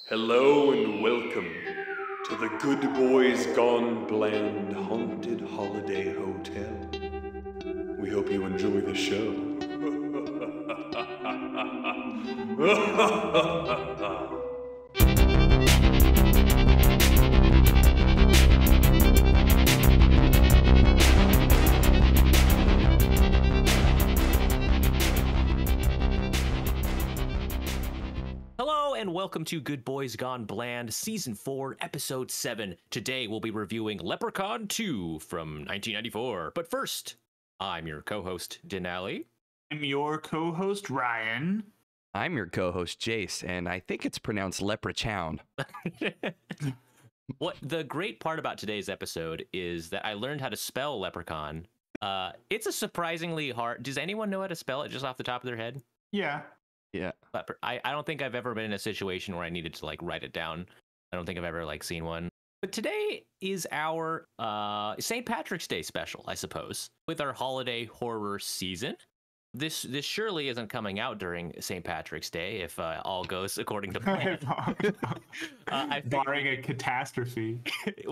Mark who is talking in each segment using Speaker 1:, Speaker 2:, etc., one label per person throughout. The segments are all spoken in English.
Speaker 1: Hello and welcome to the Good Boys Gone Bland Haunted Holiday Hotel. We hope you enjoy the show.
Speaker 2: Hello and welcome to Good Boys Gone Bland, Season 4, Episode 7. Today we'll be reviewing Leprechaun 2 from 1994. But first, I'm your co-host, Denali.
Speaker 3: I'm your co-host, Ryan.
Speaker 4: I'm your co-host, Jace, and I think it's pronounced Leprechaun.
Speaker 2: What the great part about today's episode is that I learned how to spell Leprechaun. It's a surprisingly hard... Does anyone know how to spell it just off the top of their head?
Speaker 3: Yeah.
Speaker 4: Yeah.
Speaker 2: I don't think I've ever been in a situation where I needed to write it down. I don't think I've ever seen one. But today is our St. Patrick's Day special, I suppose, with our holiday horror season. This surely isn't coming out during St. Patrick's Day if all goes according to plan.
Speaker 3: Barring a catastrophe.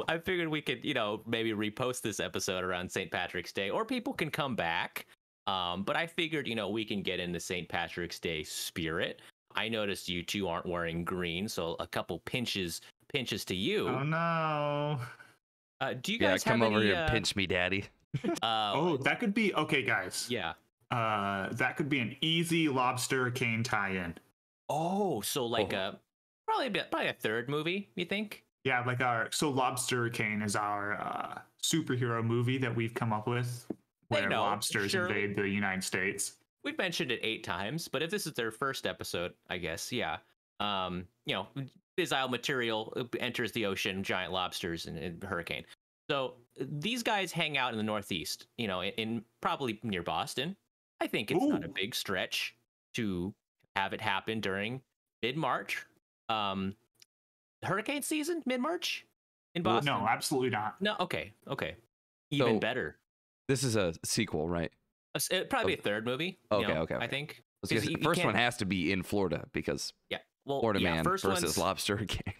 Speaker 2: I figured we could, maybe repost this episode around St. Patrick's Day, or people can come back. But I figured, we can get in the St. Patrick's Day spirit. I noticed you two aren't wearing green, so a couple pinches to you.
Speaker 3: Oh no.
Speaker 2: Do you guys have
Speaker 4: come over
Speaker 2: any,
Speaker 4: here and pinch me, daddy.
Speaker 3: That could be okay, guys.
Speaker 2: Yeah.
Speaker 3: That could be an easy lobster cane tie-in.
Speaker 2: Oh, so probably a third movie, you think?
Speaker 3: Yeah, Lobster Cane is our superhero movie that we've come up with. Where lobsters invade the United States.
Speaker 2: We've mentioned it 8 times, but if this is their first episode, I guess, yeah. Fissile material enters the ocean, giant lobsters, and hurricane. So these guys hang out in the Northeast, in probably near Boston. I think it's not a big stretch to have it happen during mid-March. Hurricane season, mid-March in Boston?
Speaker 3: No, absolutely not.
Speaker 2: No, okay. Even better.
Speaker 4: This is a sequel, right?
Speaker 2: It'd probably be a third movie.
Speaker 4: Okay.
Speaker 2: I think.
Speaker 4: The first one has to be in Florida because Florida man versus Lobster King.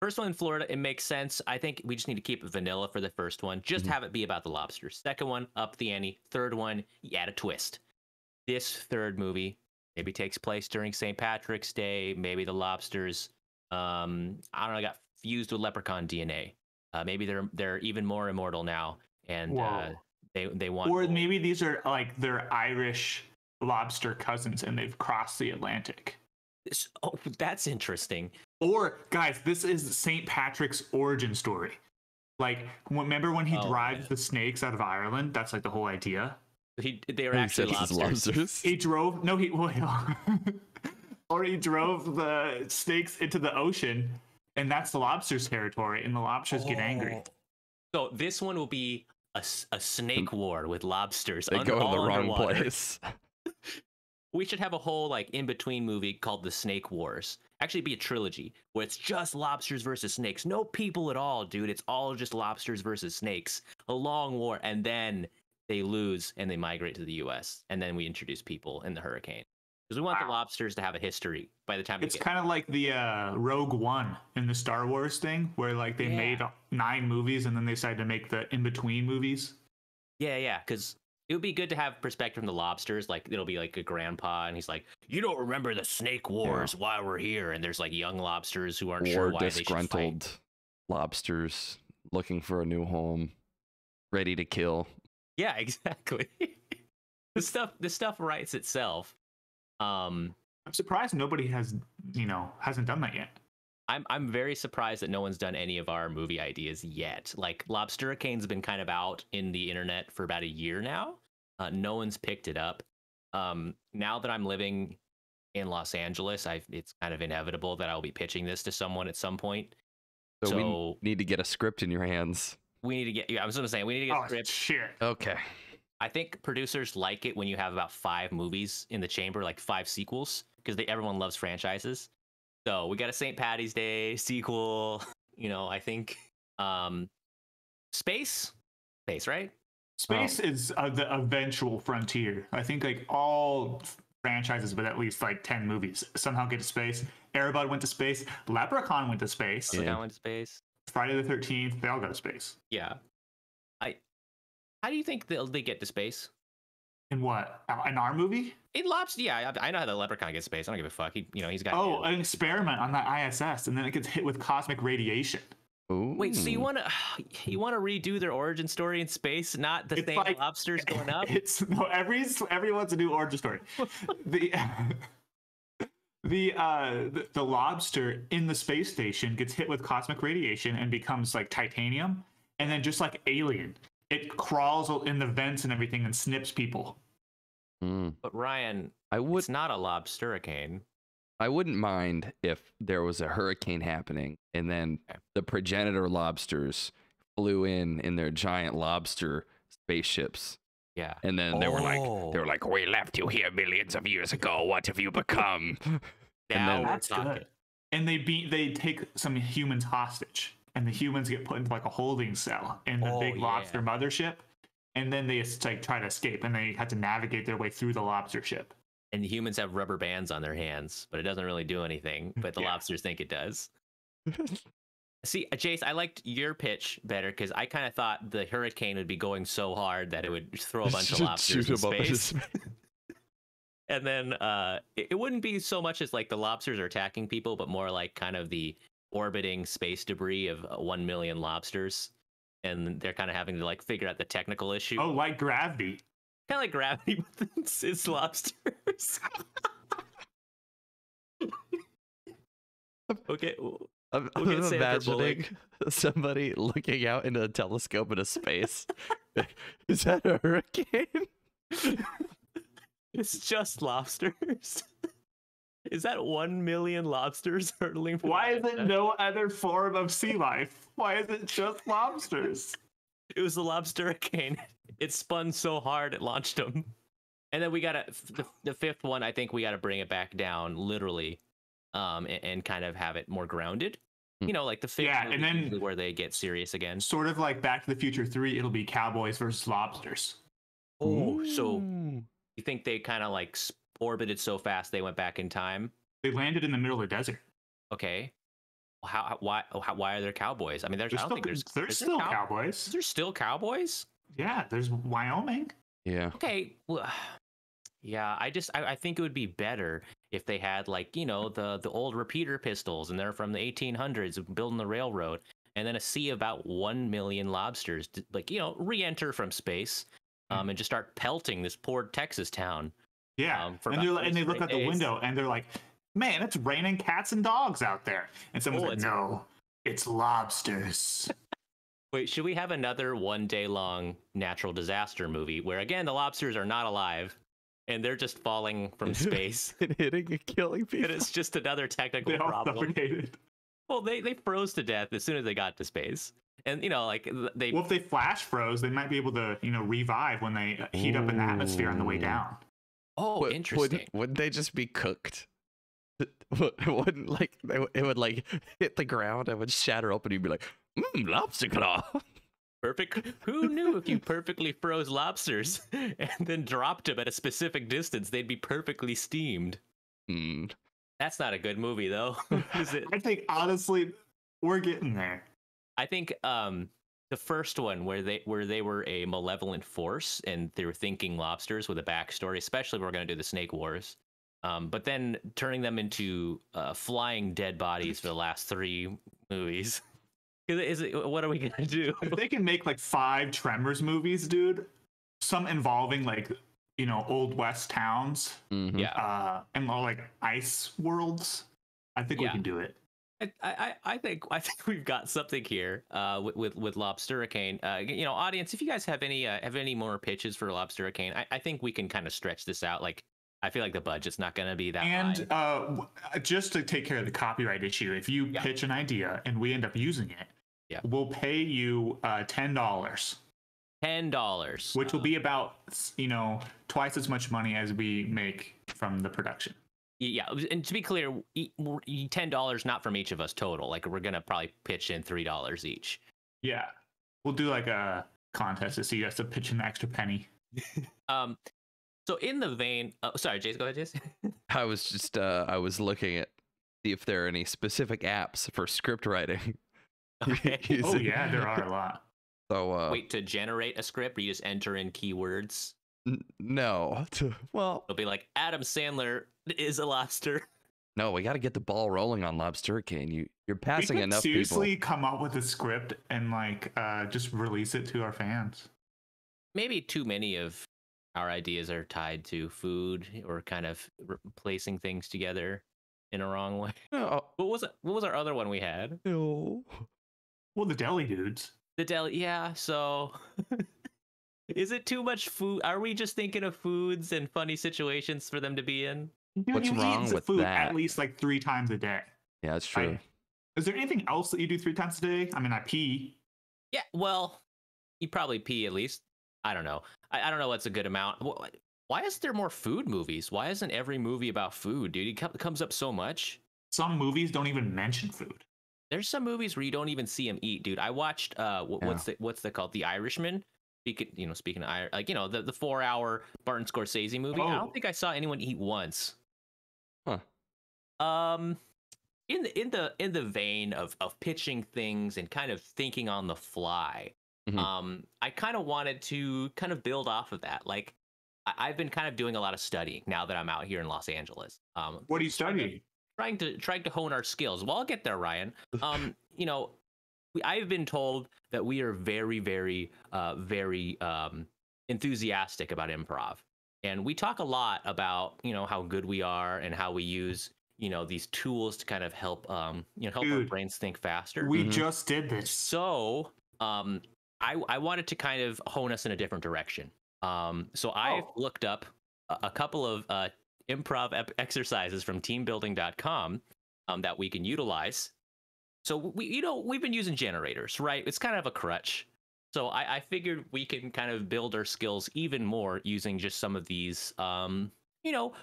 Speaker 2: First one in Florida, it makes sense. I think we just need to keep it vanilla for the first one. Just have it be about the lobsters. Second one, up the ante. Third one, you add a twist. This third movie maybe takes place during St. Patrick's Day. Maybe the lobsters, I don't know, got fused with leprechaun DNA. Maybe they're even more immortal now, and they want.
Speaker 3: Or maybe these are their Irish lobster cousins, and they've crossed the Atlantic.
Speaker 2: Oh, that's interesting.
Speaker 3: Or, guys, this is St. Patrick's origin story. Remember when he drives the snakes out of Ireland? That's the whole idea.
Speaker 2: They were actually lobsters.
Speaker 3: He drove or he drove the snakes into the ocean, and that's the lobsters' territory, and the lobsters get angry.
Speaker 2: So this one will be a snake war with lobsters.
Speaker 4: They go in the wrong place.
Speaker 2: We should have a whole in-between movie called The Snake Wars. Actually be a trilogy where it's just lobsters versus snakes. No people at all, dude. It's all just lobsters versus snakes. A long war, and then they lose and they migrate to the US. And then we introduce people in the hurricane. Because we want the lobsters to have a history by the time
Speaker 3: it's kind of like the Rogue One in the Star Wars thing, where they made 9 movies and then they decided to make the in-between movies.
Speaker 2: Yeah, because it would be good to have perspective from the lobsters. It'll be a grandpa, and he's like, "You don't remember the snake wars while we're here." And there's young lobsters who aren't sure why they should fight.
Speaker 4: Disgruntled lobsters looking for a new home, ready to kill.
Speaker 2: Yeah, exactly. The stuff writes itself.
Speaker 3: I'm surprised nobody hasn't done that yet.
Speaker 2: I'm very surprised that no one's done any of our movie ideas yet. Lobsturicane's been kind of out in the internet for about a year now. No one's picked it up. Now that I'm living in Los Angeles, it's kind of inevitable that I'll be pitching this to someone at some point.
Speaker 4: So we need to get a script in your hands.
Speaker 2: We need to get. Yeah, I was going to say we need to get a script.
Speaker 3: Shit.
Speaker 4: Okay.
Speaker 2: I think producers like it when you have about 5 movies in the chamber, 5 sequels, because everyone loves franchises. So we got a St. Patty's Day sequel. I think Space, right?
Speaker 3: Space is the eventual frontier. I think all franchises with at least 10 movies somehow get to space. Airbud went to space. Leprechaun went to space.
Speaker 2: Leprechaun went to space.
Speaker 3: Friday the 13th, they all go to space.
Speaker 2: Yeah. How do you think they get to space?
Speaker 3: In what? In our movie?
Speaker 2: In Lobster, yeah, I know how the Leprechaun gets to space. I don't give a fuck. He's got.
Speaker 3: An experiment on that ISS, and then it gets hit with cosmic radiation.
Speaker 4: Ooh.
Speaker 2: Wait, so you want to redo their origin story in space, not the same like, lobsters going up?
Speaker 3: Everyone's a new origin story. The lobster in the space station gets hit with cosmic radiation and becomes like titanium, and then just like Alien, it crawls in the vents and everything and snips people.
Speaker 2: But Ryan, it's not a lobstericane.
Speaker 4: I wouldn't mind if there was a hurricane happening and then the progenitor lobsters flew in their giant lobster spaceships.
Speaker 2: Yeah.
Speaker 4: And then they were like, we left you here millions of years ago. What have you become?
Speaker 3: That's good. And they take some humans hostage, and the humans get put into like a holding cell in the big lobster mothership. And then they like try to escape, and they have to navigate their way through the lobster ship.
Speaker 2: And the humans have rubber bands on their hands, but it doesn't really do anything. But the lobsters think it does. See, Jace, I liked your pitch better because I kind of thought the hurricane would be going so hard that it would throw a bunch of lobsters in space. And then it wouldn't be so much as like the lobsters are attacking people, but more like kind of the orbiting space debris of 1 million lobsters. And they're kind of having to like figure out the technical issue.
Speaker 3: Oh, like Gravity.
Speaker 2: Kind of like Gravity, but it's lobsters. Okay.
Speaker 4: I'm imagining somebody looking out into a telescope into space. Is that a hurricane?
Speaker 2: It's just lobsters. Is that 1 million lobsters hurtling?
Speaker 3: Why is it no other form of sea life? Why is it just lobsters?
Speaker 2: It was the lobstericane. It spun so hard it launched them. And then we got the fifth one. I think we got to bring it back down, literally, and kind of have it more grounded. Like the fifth movie, and then where they get serious again.
Speaker 3: Sort of like Back to the Future 3. It'll be cowboys versus lobsters.
Speaker 2: Oh, so you think they kind of like orbited so fast they went back in time?
Speaker 3: They landed in the middle of the desert.
Speaker 2: Okay. Why are there cowboys? I mean, there's
Speaker 3: still cowboys.
Speaker 2: There's still cowboys?
Speaker 3: Yeah, there's Wyoming.
Speaker 4: Yeah.
Speaker 2: Okay. Well, yeah, I think it would be better if they had like, the old repeater pistols, and they're from the 1800s building the railroad, and then a sea of about 1 million lobsters to, like, re-enter from space, and just start pelting this poor Texas town.
Speaker 3: Yeah, and they look out the window and they're like, man, it's raining cats and dogs out there. And someone's like, no, it's lobsters.
Speaker 2: Wait, should we have another 1 day long natural disaster movie where, again, the lobsters are not alive and they're just falling from space
Speaker 4: and hitting and killing people?
Speaker 2: And it's just another technical problem.
Speaker 3: Suffocated.
Speaker 2: Well, they froze to death as soon as they got to space. And, well, if
Speaker 3: they flash froze, they might be able to, revive when they heat up in the atmosphere on the way down.
Speaker 2: Oh, interesting.
Speaker 4: Wouldn't they just be cooked? It would like hit the ground and would shatter open, and you'd be like, lobster claw.
Speaker 2: Perfect. Who knew if you perfectly froze lobsters and then dropped them at a specific distance, they'd be perfectly steamed? That's not a good movie, though. Is it?
Speaker 3: I think, honestly, we're getting there.
Speaker 2: I think the first one where they were a malevolent force and they were thinking lobsters with a backstory, especially if we're going to do the Snake Wars. But then turning them into flying dead bodies for the last 3 movies. What are we going to do?
Speaker 3: If they can make like 5 Tremors movies, dude, some involving like, Old West towns, and more like ice worlds, I think we can do it.
Speaker 2: I think we've got something here with Lobstericane. Audience, if you guys have any more pitches for Lobstericane, I think we can kind of stretch this out. Like, I feel like the budget's not going to be that high.
Speaker 3: And just to take care of the copyright issue, if you pitch an idea and we end up using it, we'll pay you $10.
Speaker 2: $10,
Speaker 3: which will be about twice as much money as we make from the production.
Speaker 2: Yeah, and to be clear, $10 not from each of us total. Like, we're gonna probably pitch in $3 each.
Speaker 3: Yeah, we'll do like a contest to see you have to pitch an extra penny.
Speaker 2: So in the vein, sorry, Jace, go ahead, Jace.
Speaker 4: I was just I was looking at see if there are any specific apps for script writing.
Speaker 2: Okay.
Speaker 3: Oh yeah, there are a lot.
Speaker 4: So
Speaker 2: Wait, to generate a script, or you just enter in keywords?
Speaker 4: No. Well,
Speaker 2: It'll be like Adam Sandler is a lobster.
Speaker 4: no, we got to get the ball rolling on Lobster Hurricane. You're passing
Speaker 3: We could
Speaker 4: enough
Speaker 3: seriously
Speaker 4: people.
Speaker 3: come up with a script and like just release it to our fans.
Speaker 2: Maybe too many of our ideas are tied to food or kind of placing things together in a wrong way.
Speaker 4: No.
Speaker 2: What was it? What was our other one we had?
Speaker 4: No.
Speaker 3: Well, the deli dudes.
Speaker 2: The deli. Yeah. So, is it too much food? Are we just thinking of foods and funny situations for them to be in?
Speaker 3: Dude,
Speaker 4: What's
Speaker 3: you
Speaker 4: wrong
Speaker 3: eat
Speaker 4: with
Speaker 3: food
Speaker 4: that?
Speaker 3: at least like 3 times a day.
Speaker 4: Yeah, that's true.
Speaker 3: Right. Is there anything else that you do 3 times a day? I mean, I pee.
Speaker 2: Yeah. Well, you probably pee at least. I don't know. I don't know what's a good amount. Why is there more food movies? Why isn't every movie about food, dude? It comes up so much.
Speaker 3: Some movies don't even mention food.
Speaker 2: There's some movies where you don't even see him eat, dude. I watched what's the called, The Irishman. Speaking of like the 4-hour Martin Scorsese movie. I don't think I saw anyone eat once.
Speaker 4: Huh.
Speaker 2: In the vein of pitching things and kind of thinking on the fly.
Speaker 4: Mhm.
Speaker 2: I kind of wanted to kind of build off of that. Like I've been kind of doing a lot of studying now that I'm out here in Los Angeles.
Speaker 3: What are you studying?
Speaker 2: Trying to hone our skills. Well, I'll get there, Ryan. I've been told that we are very, very, very enthusiastic about improv, and we talk a lot about how good we are and how we use these tools to kind of help help our brains think faster.
Speaker 3: We just did this.
Speaker 2: So I wanted to kind of hone us in a different direction. So I've looked up a couple of improv exercises from teambuilding.com that we can utilize. So we've been using generators, right? It's kind of a crutch. So I figured we can kind of build our skills even more using just some of these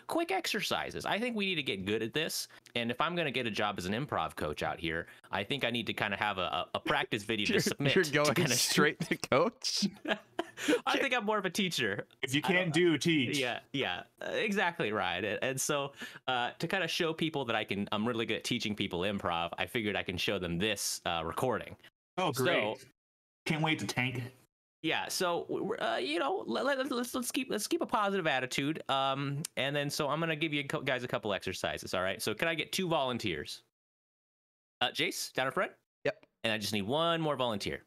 Speaker 2: quick exercises. I think we need to get good at this. And if I'm going to get a job as an improv coach out here, I think I need to kind of have a practice video to submit.
Speaker 4: You're going
Speaker 2: to kind of
Speaker 4: straight to coach?
Speaker 2: I think I'm more of a teacher.
Speaker 3: If you can't do, teach.
Speaker 2: Yeah, exactly right. And so to kind of show people that I'm really good at teaching people improv, I figured I can show them this recording.
Speaker 3: Oh, great.
Speaker 2: So,
Speaker 3: can't wait to tank it.
Speaker 2: yeah, so let's keep a positive attitude. And then so I'm gonna give you guys a couple exercises. All right. So can I get 2 volunteers? Jace down in front.
Speaker 4: Yep.
Speaker 2: And I just need 1 more volunteer.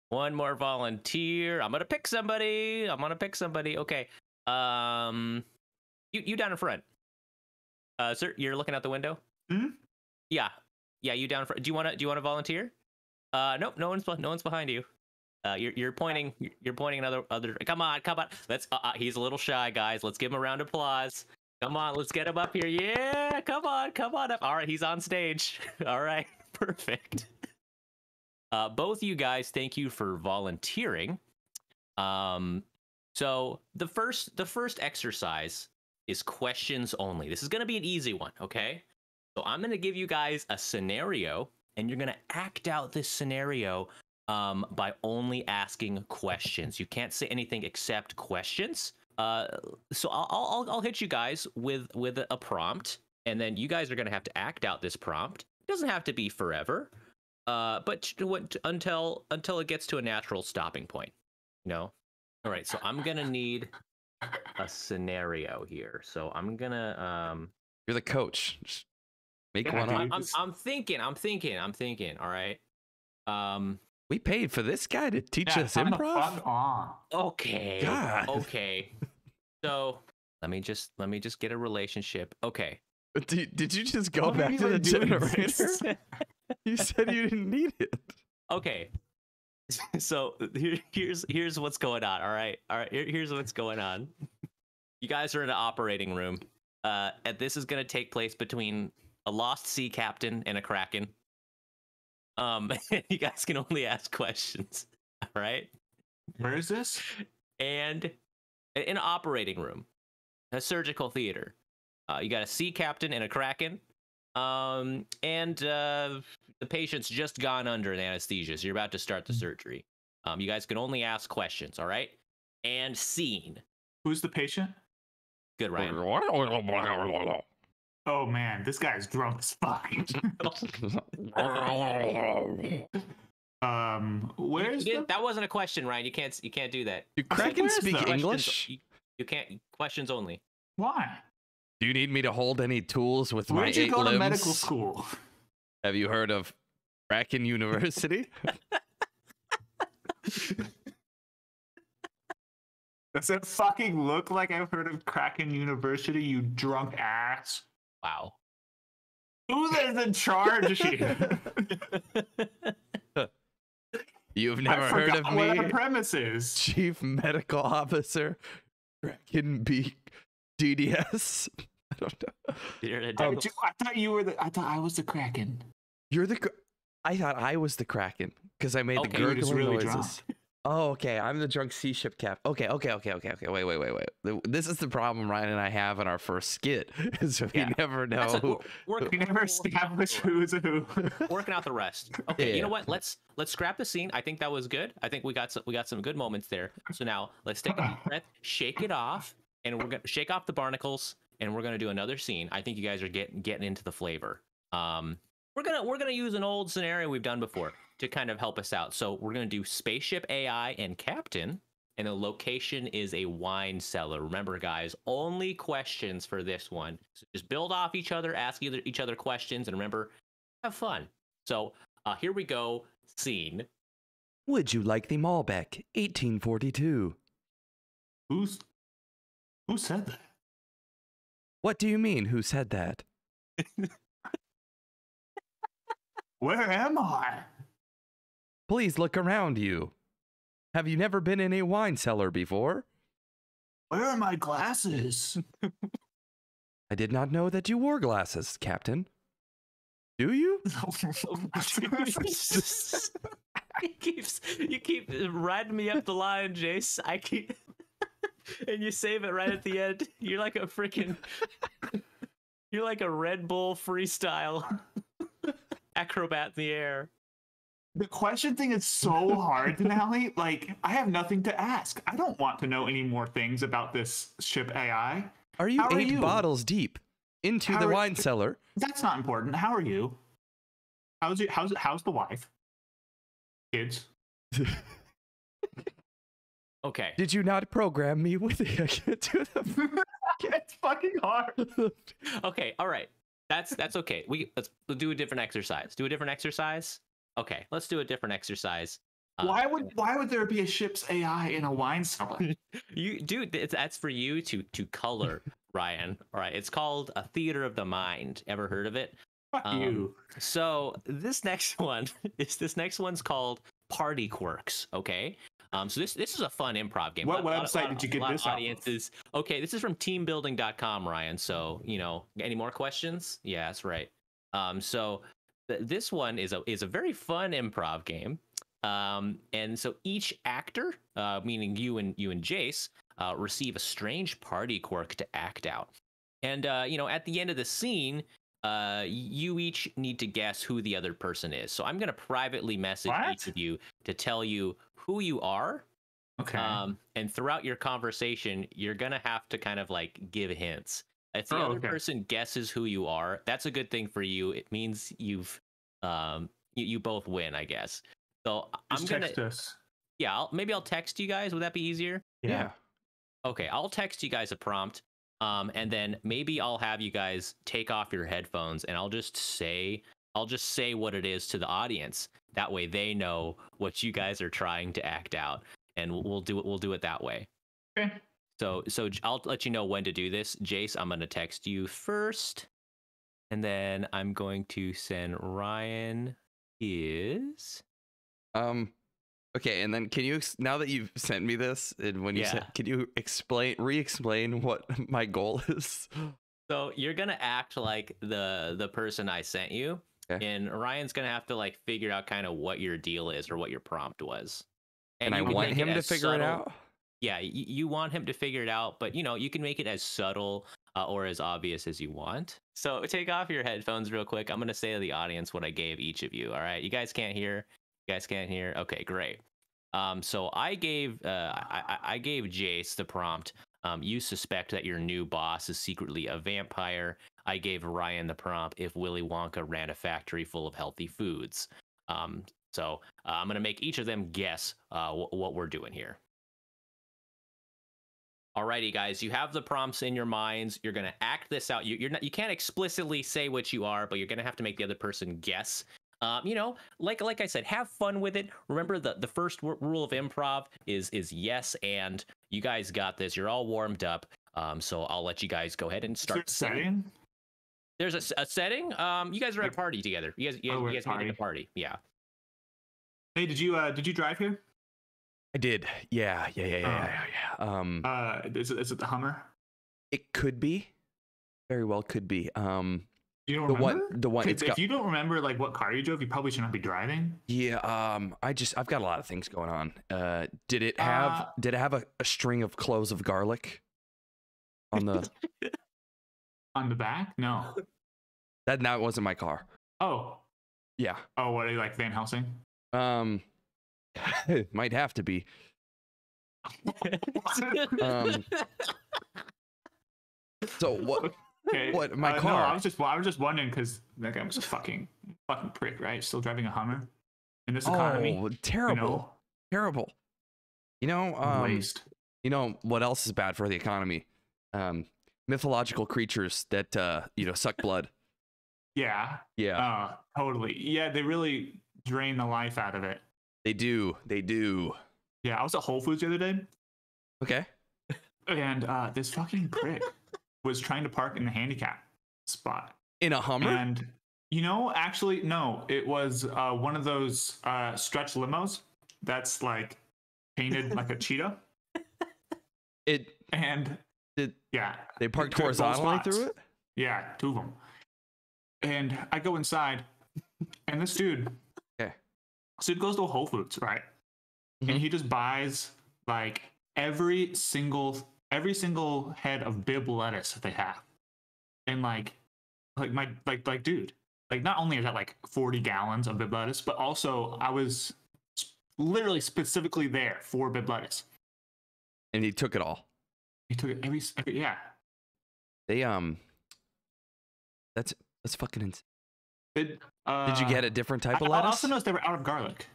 Speaker 2: 1 more volunteer. I'm gonna pick somebody. Okay. You down in front. Sir, you're looking out the window.
Speaker 3: Hmm?
Speaker 2: Yeah. You down in front. Do you want to volunteer? Nope. No one's behind you. You're pointing. You're pointing other. Come on. Let's. He's a little shy, guys. Let's give him a round of applause. Come on. Let's get him up here. Yeah. Come on up. All right. He's on stage. All right. Perfect. Both you guys, thank you for volunteering. So the first exercise is questions only. This is going to be an easy one, okay? So I'm going to give you guys a scenario, and you're going to act out this scenario by only asking questions. You can't say anything except questions. So I'll hit you guys with a prompt, and then you guys are going to have to act out this prompt. It doesn't have to be forever. But until it gets to a natural stopping point, All right, so I'm gonna need a scenario here. So I'm gonna
Speaker 4: You're the coach. Just make
Speaker 3: Yeah,
Speaker 4: one up.
Speaker 3: dude.
Speaker 2: I'm thinking. All right.
Speaker 4: We paid for this guy to teach
Speaker 3: Yeah,
Speaker 4: us
Speaker 3: turn the
Speaker 4: improv.
Speaker 3: fuck on.
Speaker 2: Okay.
Speaker 4: God.
Speaker 2: Okay. So let me just get a relationship. Okay.
Speaker 4: Did you just go
Speaker 3: What are
Speaker 4: back
Speaker 3: you
Speaker 4: to the
Speaker 3: doing
Speaker 4: generator?
Speaker 3: this?
Speaker 4: You said you didn't need it.
Speaker 2: Okay. So here's what's going on. All right. Here's what's going on. You guys are in an operating room. And this is gonna take place between a lost sea captain and a kraken. You guys can only ask questions. All right.
Speaker 3: Where is this?
Speaker 2: And in an operating room, a surgical theater. You got a sea captain and a kraken. And the patient's just gone under an anesthesia, so you're about to start the surgery. You guys can only ask questions, all right? And scene.
Speaker 3: Who's the patient?
Speaker 2: Good, Ryan.
Speaker 3: Oh man, this guy's drunk as fuck. Where's
Speaker 2: that wasn't a question, Ryan. You can't do that.
Speaker 4: Do Krakens speak English?
Speaker 2: You can't. Questions only.
Speaker 3: Why?
Speaker 4: Do you need me to hold any tools with
Speaker 3: Where'd
Speaker 4: my
Speaker 3: you
Speaker 4: 8
Speaker 3: go
Speaker 4: limbs?
Speaker 3: to medical school?
Speaker 4: Have you heard of Kraken University?
Speaker 3: Does it fucking look like I've heard of Kraken University, you drunk ass?
Speaker 2: Wow.
Speaker 3: Who is in charge here?
Speaker 4: You've never heard of
Speaker 3: what
Speaker 4: me,
Speaker 3: the premise is.
Speaker 4: Chief Medical Officer Kraken B DDS? I don't know.
Speaker 3: I thought I was the Kraken.
Speaker 4: You're the. I thought I was the Kraken because I made the
Speaker 3: you were just
Speaker 4: gurgling
Speaker 3: really
Speaker 4: noises.
Speaker 3: drunk.
Speaker 4: Oh, okay. I'm the drunk sea ship cap. Okay. Wait. This is the problem Ryan and I have in our first skit. Is we never know.
Speaker 3: We never establish who's who.
Speaker 2: Working out the rest. Okay,
Speaker 4: Yeah.
Speaker 2: You know what? Let's scrap the scene. I think that was good. I think we got some good moments there. So now let's take a deep breath, shake it off, and we're gonna shake off the barnacles, and we're gonna do another scene. I think you guys are getting into the flavor. We're gonna use an old scenario we've done before to kind of help us out. So we're gonna do spaceship AI and captain, and the location is a wine cellar. Remember, guys, only questions for this one. So just build off each other, ask each other questions, and remember, have fun. So here we go. Scene.
Speaker 4: Would you like the Malbec 1842?
Speaker 3: Who said that?
Speaker 4: What do you mean? Who said that?
Speaker 3: Where am I?
Speaker 4: Please look around you. Have you never been in a wine cellar before?
Speaker 3: Where are my glasses?
Speaker 4: I did not know that you wore glasses, Captain. Do you?
Speaker 2: You keep riding me up the line, Jace. I keep and you save it right at the end. You're like a Red Bull freestyle acrobat in the air.
Speaker 3: The question thing is so hard, Denali. Like, I have nothing to ask. I don't want to know any more things about this ship AI.
Speaker 4: Are you 8 bottles deep into the wine cellar?
Speaker 3: That's not important. How are you? How's the wife? Kids?
Speaker 2: Okay.
Speaker 4: Did you not program me with it? I can't do them.
Speaker 3: It's fucking hard.
Speaker 2: Okay, all right. That's okay. Let's do a different exercise. Okay, let's do a different exercise.
Speaker 3: Why would there be a ship's AI in a wine cellar?
Speaker 2: That's for you to color, Ryan. All right, it's called a theater of the mind. Ever heard of it?
Speaker 3: Fuck you.
Speaker 2: So this next one's called Party Quirks. Okay. So this is a fun improv game.
Speaker 3: What website did you get this off
Speaker 2: audiences? Okay, this is from teambuilding.com, Ryan. So, any more questions? Yeah, that's right. So this one is a very fun improv game. And so each actor, meaning you and Jace, receive a strange party quirk to act out. And at the end of the scene, you each need to guess who the other person is. So I'm going to privately message each of you to tell you who you are.
Speaker 3: Okay.
Speaker 2: And throughout your conversation, you're going to have to kind of like give hints. If the other person guesses who you are, that's a good thing for you. It means you've you both win, I guess. So
Speaker 3: Just text us.
Speaker 2: Yeah, maybe I'll text you guys. Would that be easier?
Speaker 3: Yeah.
Speaker 2: Okay, I'll text you guys a prompt. And then maybe I'll have you guys take off your headphones and I'll just say what it is to the audience. That way they know what you guys are trying to act out, and we'll do it that way.
Speaker 3: Okay.
Speaker 2: So I'll let you know when to do this. Jace, I'm going to text you first, and then I'm going to send Ryan his.
Speaker 4: Okay, and then can you, now that you've sent me this, and when you can you re-explain what my goal is?
Speaker 2: So you're gonna act like the person I sent you, and Ryan's gonna have to like figure out kind of what your deal is or what your prompt was.
Speaker 4: And I want him to figure it out.
Speaker 2: Yeah, you want him to figure it out, but you can make it as subtle or as obvious as you want. So take off your headphones real quick. I'm gonna say to the audience what I gave each of you. All right, you guys can't hear. You guys can't hear. Okay, great. So I gave Jace the prompt. You suspect that your new boss is secretly a vampire. I gave Ryan the prompt if Willy Wonka ran a factory full of healthy foods. So I'm going to make each of them guess what we're doing here. Alrighty, guys, you have the prompts in your minds. You're going to act this out. You can't explicitly say what you are, but you're going to have to make the other person guess. Like I said, have fun with it. Remember, the first rule of improv is yes, and you guys got this. You're all warmed up. So I'll let you guys go ahead and start.
Speaker 3: Is there a setting?
Speaker 2: There's a setting. You guys are at a party together. You guys made it a party. Yeah.
Speaker 3: Hey, did you drive here?
Speaker 4: I did. Yeah.
Speaker 3: Is it the Hummer?
Speaker 4: It could be. Very well could be.
Speaker 3: You don't remember?
Speaker 4: The one.
Speaker 3: If you don't remember like what car you drove, you probably should not be driving.
Speaker 4: Yeah. I've got a lot of things going on. Did it have a string of cloves of garlic on the
Speaker 3: on the back? No.
Speaker 4: That wasn't my car.
Speaker 3: Oh.
Speaker 4: Yeah.
Speaker 3: Oh, what are you, like Van Helsing?
Speaker 4: It might have to be. So what?
Speaker 3: Okay.
Speaker 4: What my car?
Speaker 3: No, I was just wondering because that guy was a fucking prick, right? Still driving a Hummer in this economy.
Speaker 4: Oh, terrible, terrible.
Speaker 3: Waste.
Speaker 4: You know what else is bad for the economy? Mythological creatures that suck blood.
Speaker 3: Yeah.
Speaker 4: Yeah.
Speaker 3: Totally. Yeah, they really drain the life out of it.
Speaker 4: They do.
Speaker 3: Yeah, I was at Whole Foods the other day.
Speaker 4: Okay.
Speaker 3: And this fucking prick was trying to park in the handicap spot.
Speaker 4: In a Hummer?
Speaker 3: And, actually, no. It was one of those stretch limos that's, like, painted like a cheetah.
Speaker 4: They parked horizontally through it?
Speaker 3: Yeah, 2 of them. And I go inside, and this dude... So it goes to Whole Foods, right? Mm-hmm. And he just buys like every single head of Bib lettuce that they have. And dude, like not only is that like 40 gallons of Bib lettuce, but also I was literally specifically there for Bib lettuce.
Speaker 4: And he took it all.
Speaker 3: He took it every yeah.
Speaker 4: They that's fucking insane.
Speaker 3: Did
Speaker 4: you get a different type of lettuce?
Speaker 3: I also noticed they were out of garlic.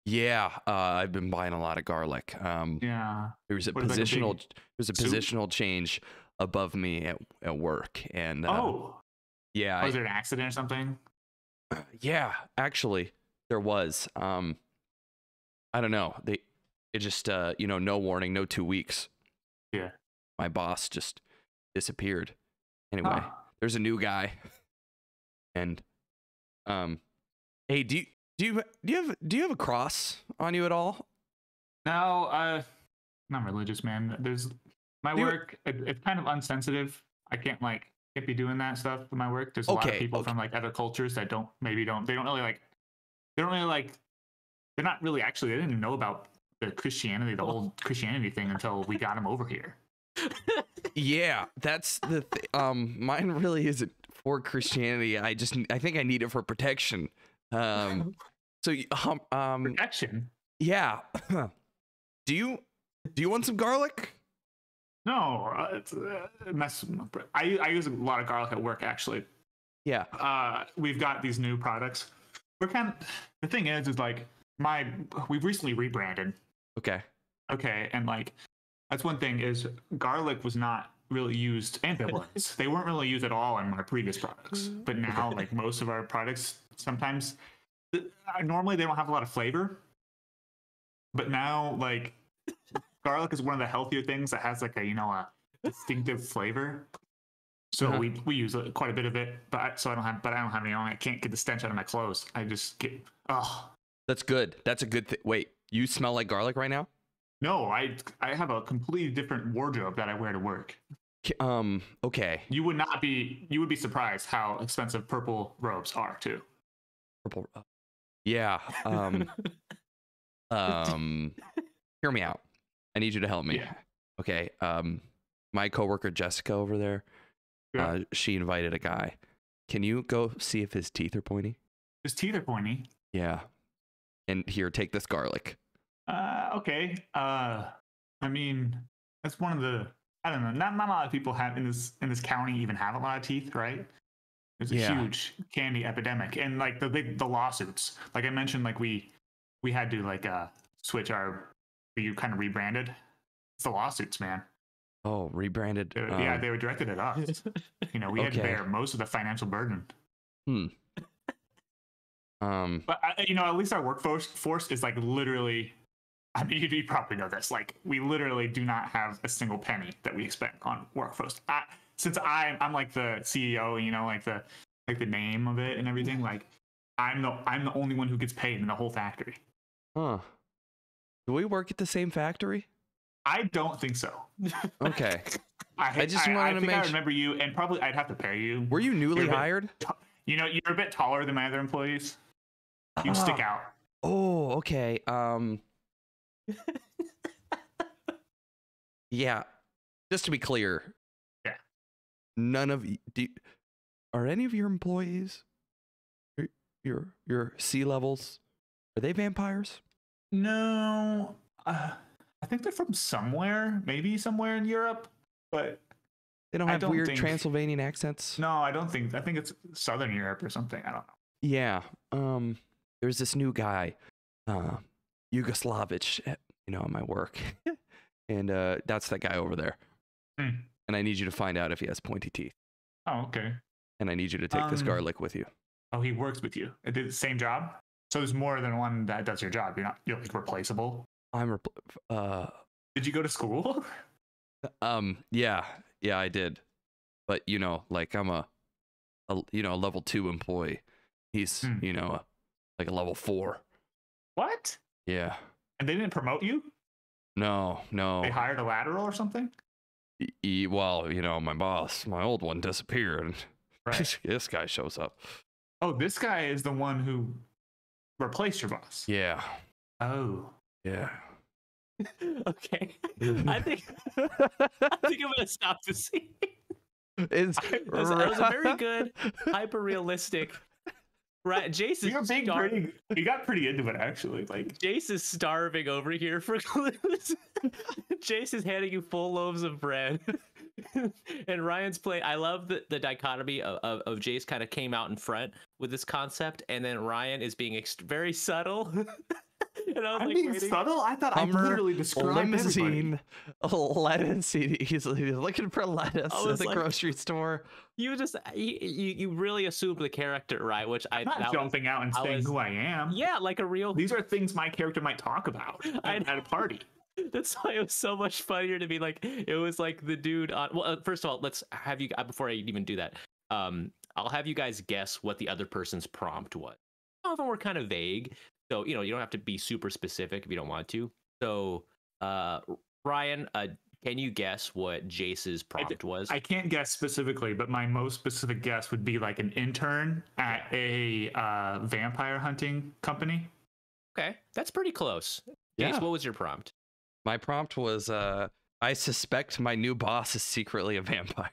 Speaker 4: Yeah, I've been buying a lot of garlic.
Speaker 3: Yeah.
Speaker 4: There was a positional change above me at work, and yeah.
Speaker 3: Was there an accident or something?
Speaker 4: Yeah, actually, there was. I don't know. It just no warning, no 2 weeks.
Speaker 3: Yeah.
Speaker 4: My boss just disappeared. Anyway, there's a new guy, and hey, do you have a cross on you at all?
Speaker 3: No, not religious, man. There's my work. It's kind of unsensitive. I can't be doing that stuff with my work. There's a lot of people from like other cultures that they're not really actually. They didn't even know about the Christianity, the old Christianity thing until we got them over here.
Speaker 4: Yeah, that's the thing. Mine really isn't for Christianity. I think I need it for protection.
Speaker 3: Protection.
Speaker 4: Yeah. Do you want some garlic?
Speaker 3: No, it's a mess. I use a lot of garlic at work, actually.
Speaker 4: Yeah.
Speaker 3: We've got these new products. The thing is like we've recently rebranded.
Speaker 4: Okay.
Speaker 3: And like that's one thing is garlic was not really used, and ambivalence. They weren't really used at all in my previous products. But now, like most of our products, sometimes normally they don't have a lot of flavor. But now, like garlic is one of the healthier things that has like a distinctive flavor. So we use quite a bit of it. But I don't have any on. I can't get the stench out of my clothes. I just get
Speaker 4: That's good. That's a good thing. Wait, you smell like garlic right now?
Speaker 3: No, I have a completely different wardrobe that I wear to work.
Speaker 4: Okay.
Speaker 3: You would be surprised how expensive purple robes are too.
Speaker 4: Purple. Yeah. Hear me out. I need you to help me.
Speaker 3: Yeah.
Speaker 4: Okay. My coworker Jessica over there,
Speaker 3: Yeah.
Speaker 4: She invited a guy. Can you go see if his teeth are pointy?
Speaker 3: His teeth are pointy.
Speaker 4: Yeah. And here, take this garlic.
Speaker 3: Okay. I mean, that's one of the I don't know. Not a lot of people have in this county even have a lot of teeth, right? There's a huge candy epidemic, and like the lawsuits. Like I mentioned, like we had to like switch you kind of rebranded. It's the lawsuits, man.
Speaker 4: Oh, rebranded.
Speaker 3: Yeah, they were directed at us. You know, we had to bear most of the financial burden. But you know, at least our workforce is like literally. I mean, you probably know this. Like, we literally do not have a single penny that we spend on workforce. Since I'm like the CEO, you know, like the name of it and everything. Like, I'm the only one who gets paid in the whole factory.
Speaker 4: Huh? Do we work at the same factory?
Speaker 3: I don't think so.
Speaker 4: Okay.
Speaker 3: I
Speaker 4: just wanted to make.
Speaker 3: I remember you, and probably I'd have to pay you.
Speaker 4: Were you newly hired?
Speaker 3: You know, you're a bit taller than my other employees. You stick out.
Speaker 4: Oh, okay. Yeah. Just to be clear.
Speaker 3: Yeah.
Speaker 4: None of are any of your employees, your sea levels, are they vampires?
Speaker 3: No. I think they're from somewhere, maybe somewhere in Europe, but
Speaker 4: they don't have weird Transylvanian accents.
Speaker 3: No, I don't think. I think it's Southern Europe or something. I don't know.
Speaker 4: Yeah. There's this new guy, Yugoslavich, you know, at my work, and that's that guy over there. And I need you to find out if he has pointy teeth.
Speaker 3: Oh, okay.
Speaker 4: And I need you to take this garlic with you.
Speaker 3: Oh, he works with you. It did the same job. So there's more than one that does your job. You're like replaceable. Did you go to school?
Speaker 4: Yeah, I did. But you know, like I'm a level 2 employee. He's you know like a level 4.
Speaker 3: What?
Speaker 4: Yeah. And
Speaker 3: they didn't promote you?
Speaker 4: No.
Speaker 3: They hired a lateral or something?
Speaker 4: Well, you know, my boss, my old one, disappeared.
Speaker 3: Right.
Speaker 4: This guy shows up.
Speaker 3: Oh, this guy is the one who replaced your boss.
Speaker 4: Yeah.
Speaker 3: Oh.
Speaker 4: Yeah.
Speaker 2: Okay. I think I'm gonna stop the scene. It was a very good, hyper realistic. Right, Jason.
Speaker 3: You got pretty into it, actually. Like
Speaker 2: Jace is starving over here for clues. Jace is handing you full loaves of bread, and Ryan's playing. I love the dichotomy of Jace kind of came out in front with this concept, and then Ryan is being very subtle. And I'm like,
Speaker 3: being subtle? I thought I literally described
Speaker 4: limousine, lettuce. He's looking for lettuce at the grocery store.
Speaker 2: You really assumed the character, right? Which
Speaker 3: I'm not jumping out and saying who I am.
Speaker 2: Yeah, like a real.
Speaker 3: These are things my character might talk about at a party.
Speaker 2: That's why it was so much funnier to be like, it was like the dude on. Well, first of all, let's have you before I even do that. I'll have you guys guess what the other person's prompt was. All of them were kind of vague. So, you know, you don't have to be super specific if you don't want to. So, Ryan, can you guess what Jace's prompt was?
Speaker 3: I can't guess specifically, but my most specific guess would be like an intern at a vampire hunting company.
Speaker 2: Okay, that's pretty close. Jace, what was your prompt?
Speaker 4: My prompt was, I suspect my new boss is secretly a vampire.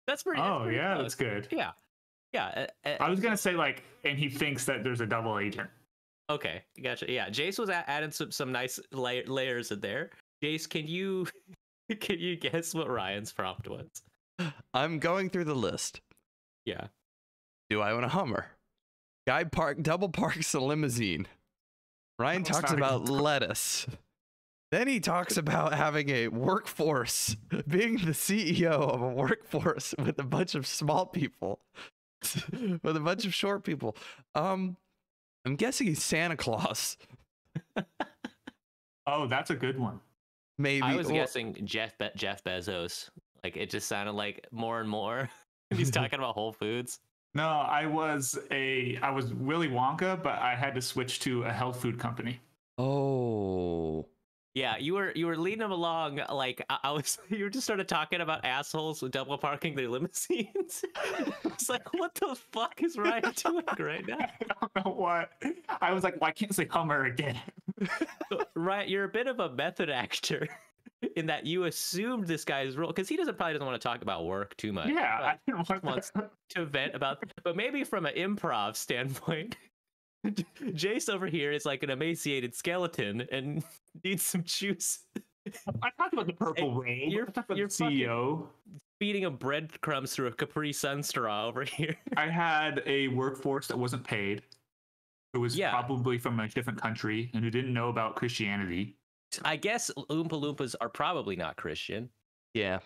Speaker 2: That's pretty close.
Speaker 3: That's good.
Speaker 2: Yeah.
Speaker 3: I was going to say, like, and he thinks that there's a double agent.
Speaker 2: Okay, gotcha. Yeah, Jace was adding some nice layers in there. Jace, can you guess what Ryan's prompt was?
Speaker 4: I'm going through the list.
Speaker 2: Yeah.
Speaker 4: Do I own a Hummer? Guy double parks a limousine. Ryan talks about lettuce. Then he talks about having a workforce, being the CEO of a workforce with a bunch of small people, with a bunch of short people. I'm guessing he's Santa Claus.
Speaker 3: Oh, that's a good one.
Speaker 2: Maybe I was guessing Jeff Bezos. Like it just sounded like more and more. He's talking about Whole Foods.
Speaker 3: No, I was Willy Wonka, but I had to switch to a health food company.
Speaker 4: Oh.
Speaker 2: Yeah, you were leading them along like you were just started talking about assholes with double parking their limousines. It's like, what the fuck is Ryan doing right now?
Speaker 3: I don't know what. I was like, well, I can't say Hummer again.
Speaker 2: So, Ryan, you're a bit of a method actor in that you assumed this guy's role because he probably doesn't want to talk about work too much.
Speaker 3: Yeah, I didn't
Speaker 2: wants to vent about, but maybe from an improv standpoint. Jace over here is like an emaciated skeleton and needs some juice.
Speaker 3: I talked about the purple robe.
Speaker 2: You're,
Speaker 3: I talked about
Speaker 2: you're
Speaker 3: the CEO.
Speaker 2: feeding a breadcrumbs through a Capri Sun straw over here.
Speaker 3: I had a workforce that wasn't paid. Who was
Speaker 2: Yeah.
Speaker 3: probably from a different country and who didn't know about Christianity.
Speaker 2: I guess Oompa Loompas are probably not Christian.
Speaker 4: Yeah,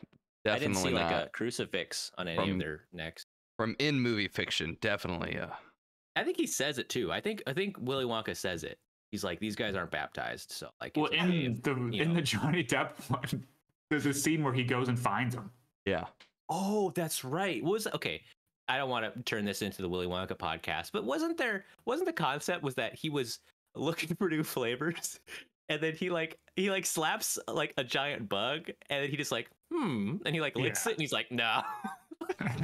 Speaker 4: definitely
Speaker 2: I didn't see
Speaker 4: not.
Speaker 2: like a crucifix on any of their necks.
Speaker 4: From in movie fiction, definitely.
Speaker 2: I think he says it too. I think Willy Wonka says it. He's like, these guys aren't baptized, so like.
Speaker 3: Well,
Speaker 2: it's okay
Speaker 3: in the Johnny Depp one, there's a scene where he goes and finds him.
Speaker 4: Yeah.
Speaker 2: Oh, that's right. Okay? I don't want to turn this into the Willy Wonka podcast, but wasn't the concept was that he was looking for new flavors, and then he slaps like a giant bug, and then he just like and he like licks it, and he's like no.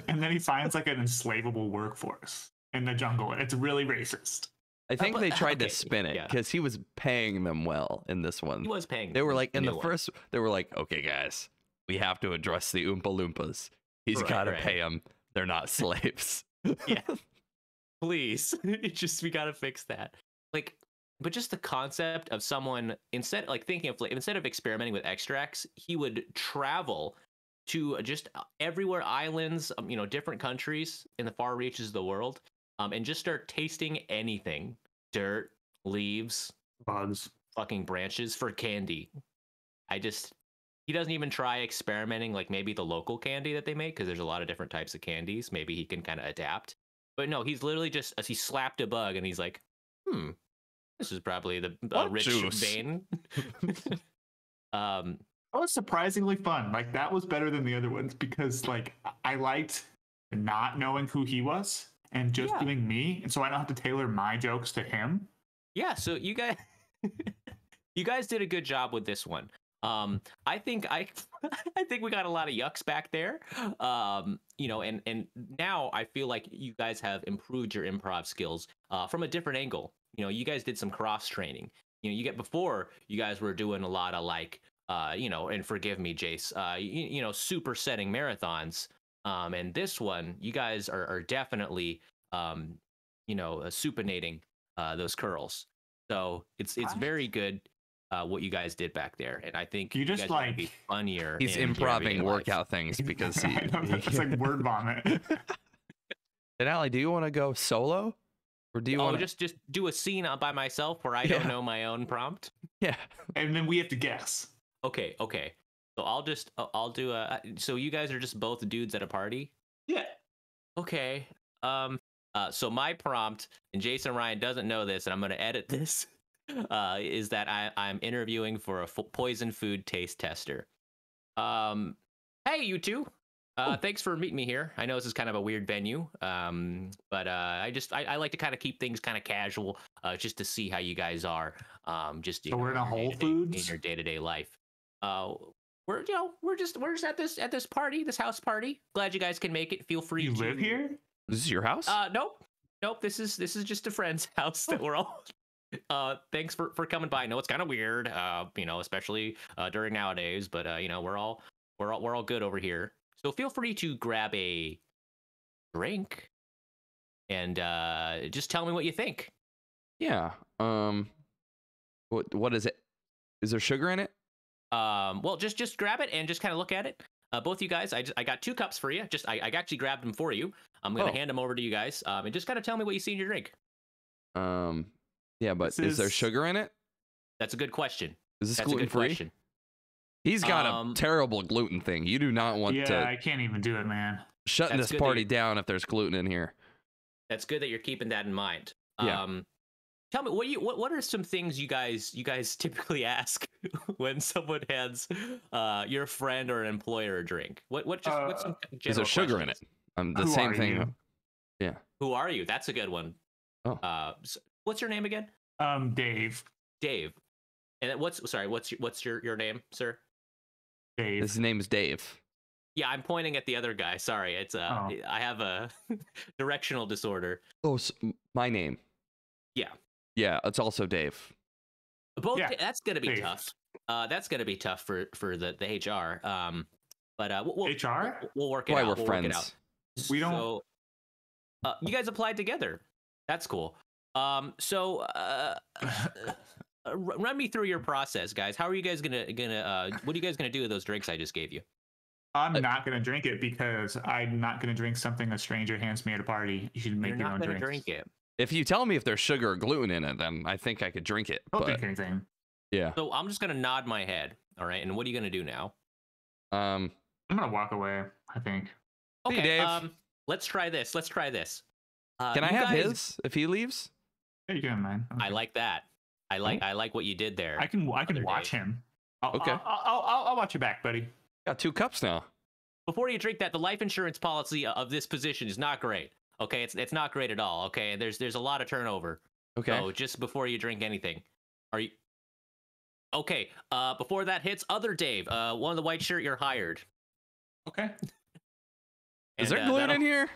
Speaker 3: And then he finds like an enslavable workforce in the jungle, and it's really racist.
Speaker 4: I think they tried to spin it because he was paying them well in this one.
Speaker 2: He was paying them.
Speaker 4: They were like, in the first, they were like, okay, guys, we have to address the Oompa Loompas. He's got to pay them. They're not slaves.
Speaker 2: Yeah. Please. We got to fix that. Like, but just the concept of someone, instead of experimenting with extracts, he would travel to just everywhere, islands, different countries in the far reaches of the world, and just start tasting anything. Dirt, leaves,
Speaker 3: bugs,
Speaker 2: fucking branches for candy. He doesn't even try experimenting like maybe the local candy that they make, because there's a lot of different types of candies. Maybe he can kind of adapt. But no, he's literally just, he slapped a bug and he's like, this is probably the rich vein.
Speaker 3: That was surprisingly fun. Like, that was better than the other ones because like I liked not knowing who he was and just doing me. And so I don't have to tailor my jokes to him. Yeah,
Speaker 2: so you guys did a good job with this one. I think we got a lot of yucks back there. And now I feel like you guys have improved your improv skills from a different angle. You guys did some cross training. Before you guys were doing a lot of like, and forgive me, Jace, supersetting marathons. And this one, you guys are definitely, supinating those curls. So it's very good. What you guys did back there, and I think
Speaker 3: you just like
Speaker 2: be funnier.
Speaker 4: He's improving workout things because
Speaker 3: it's like word vomit.
Speaker 4: And Allie, do you want to go solo, or do you want
Speaker 2: to just do a scene by myself where I don't know my own prompt?
Speaker 4: Yeah,
Speaker 3: and then we have to guess.
Speaker 2: Okay. So I'll do a. So you guys are just both dudes at a party?
Speaker 3: Yeah.
Speaker 2: Okay. So my prompt, and Jason Ryan doesn't know this, and I'm going to edit this. Is that I'm interviewing for a poison food taste tester. Hey, you two. Thanks for meeting me here. I know this is kind of a weird venue, but I like to kind of keep things kind of casual, just to see how you guys are. So
Speaker 3: we're in a Whole Foods
Speaker 2: in your day-to-day life. We're just at this party, this house party. Glad you guys can make it. Feel free.
Speaker 3: You live here?
Speaker 4: This is your house?
Speaker 2: Nope. This is just a friend's house that we're all. Thanks for coming by. I know it's kind of weird, especially during nowadays, but we're all good over here. So feel free to grab a drink and just tell me what you think.
Speaker 4: Yeah. What is it? Is there sugar in it?
Speaker 2: Well, just grab it and just kind of look at it. Both you guys, I got 2 cups for you. I actually grabbed them for you. I'm gonna hand them over to you guys. And just kind of tell me what you see in your drink.
Speaker 4: Yeah, but is there sugar in it?
Speaker 2: That's a good question.
Speaker 4: Is this gluten free? He's got a terrible gluten thing. You do not want to.
Speaker 3: Yeah, I can't even do it, man.
Speaker 4: Shutting this party down if there's gluten in here.
Speaker 2: That's good that you're keeping that in mind.
Speaker 4: Yeah.
Speaker 2: Tell me, what are some things you guys typically ask when someone hands your friend or an employer a drink? What's some general
Speaker 4: is there sugar in it? The same thing.
Speaker 3: You?
Speaker 4: Yeah.
Speaker 2: Who are you? That's a good one.
Speaker 4: Oh.
Speaker 2: What's your name again?
Speaker 3: Dave.
Speaker 2: Dave. And what's your name, sir?
Speaker 3: Dave.
Speaker 4: His name is Dave.
Speaker 2: Yeah, I'm pointing at the other guy. Sorry, it's I have a directional disorder.
Speaker 4: Oh, so my name.
Speaker 2: Yeah.
Speaker 4: Yeah, it's also Dave.
Speaker 2: Both. Yeah. That's gonna be tough. That's gonna be tough for the HR. But we'll
Speaker 3: HR.
Speaker 2: We'll work it
Speaker 4: Why
Speaker 2: out.
Speaker 4: we're friends.
Speaker 3: We don't.
Speaker 2: You guys applied together. That's cool. So run me through your process, guys. How are you guys gonna what are you guys gonna do with those drinks I just gave you?
Speaker 3: I'm not gonna drink it because I'm not gonna drink something a stranger hands me at a party. You should make
Speaker 2: You're
Speaker 3: your
Speaker 2: not
Speaker 3: own
Speaker 2: gonna
Speaker 3: drinks.
Speaker 2: drink it.
Speaker 4: If you tell me if there's sugar or gluten in it, then I think I could drink it.
Speaker 3: Don't
Speaker 4: But
Speaker 3: drink anything.
Speaker 4: yeah.
Speaker 2: So I'm just gonna nod my head. All right. And what are you gonna do now?
Speaker 3: I'm gonna walk away, I think.
Speaker 4: Hey,
Speaker 2: Okay.
Speaker 4: Dave.
Speaker 2: Let's try this. Let's try this.
Speaker 4: Can I
Speaker 2: you
Speaker 4: have
Speaker 2: guys-
Speaker 4: his if he leaves?
Speaker 3: Yeah, you can, man.
Speaker 2: I like that. I like what you did there.
Speaker 3: I can
Speaker 2: Other
Speaker 3: watch
Speaker 2: Dave.
Speaker 3: him.
Speaker 4: Okay.
Speaker 3: I'll watch your back, buddy.
Speaker 4: Got 2 cups now.
Speaker 2: Before you drink that, the life insurance policy of this position is not great. Okay, it's not great at all. Okay, there's a lot of turnover.
Speaker 4: Okay.
Speaker 2: So just before you drink anything, are you? Okay. Before that hits, other Dave, one of the white shirt, you're hired.
Speaker 3: Okay.
Speaker 4: Is
Speaker 2: And,
Speaker 4: there gluten
Speaker 2: that'll-
Speaker 4: in here?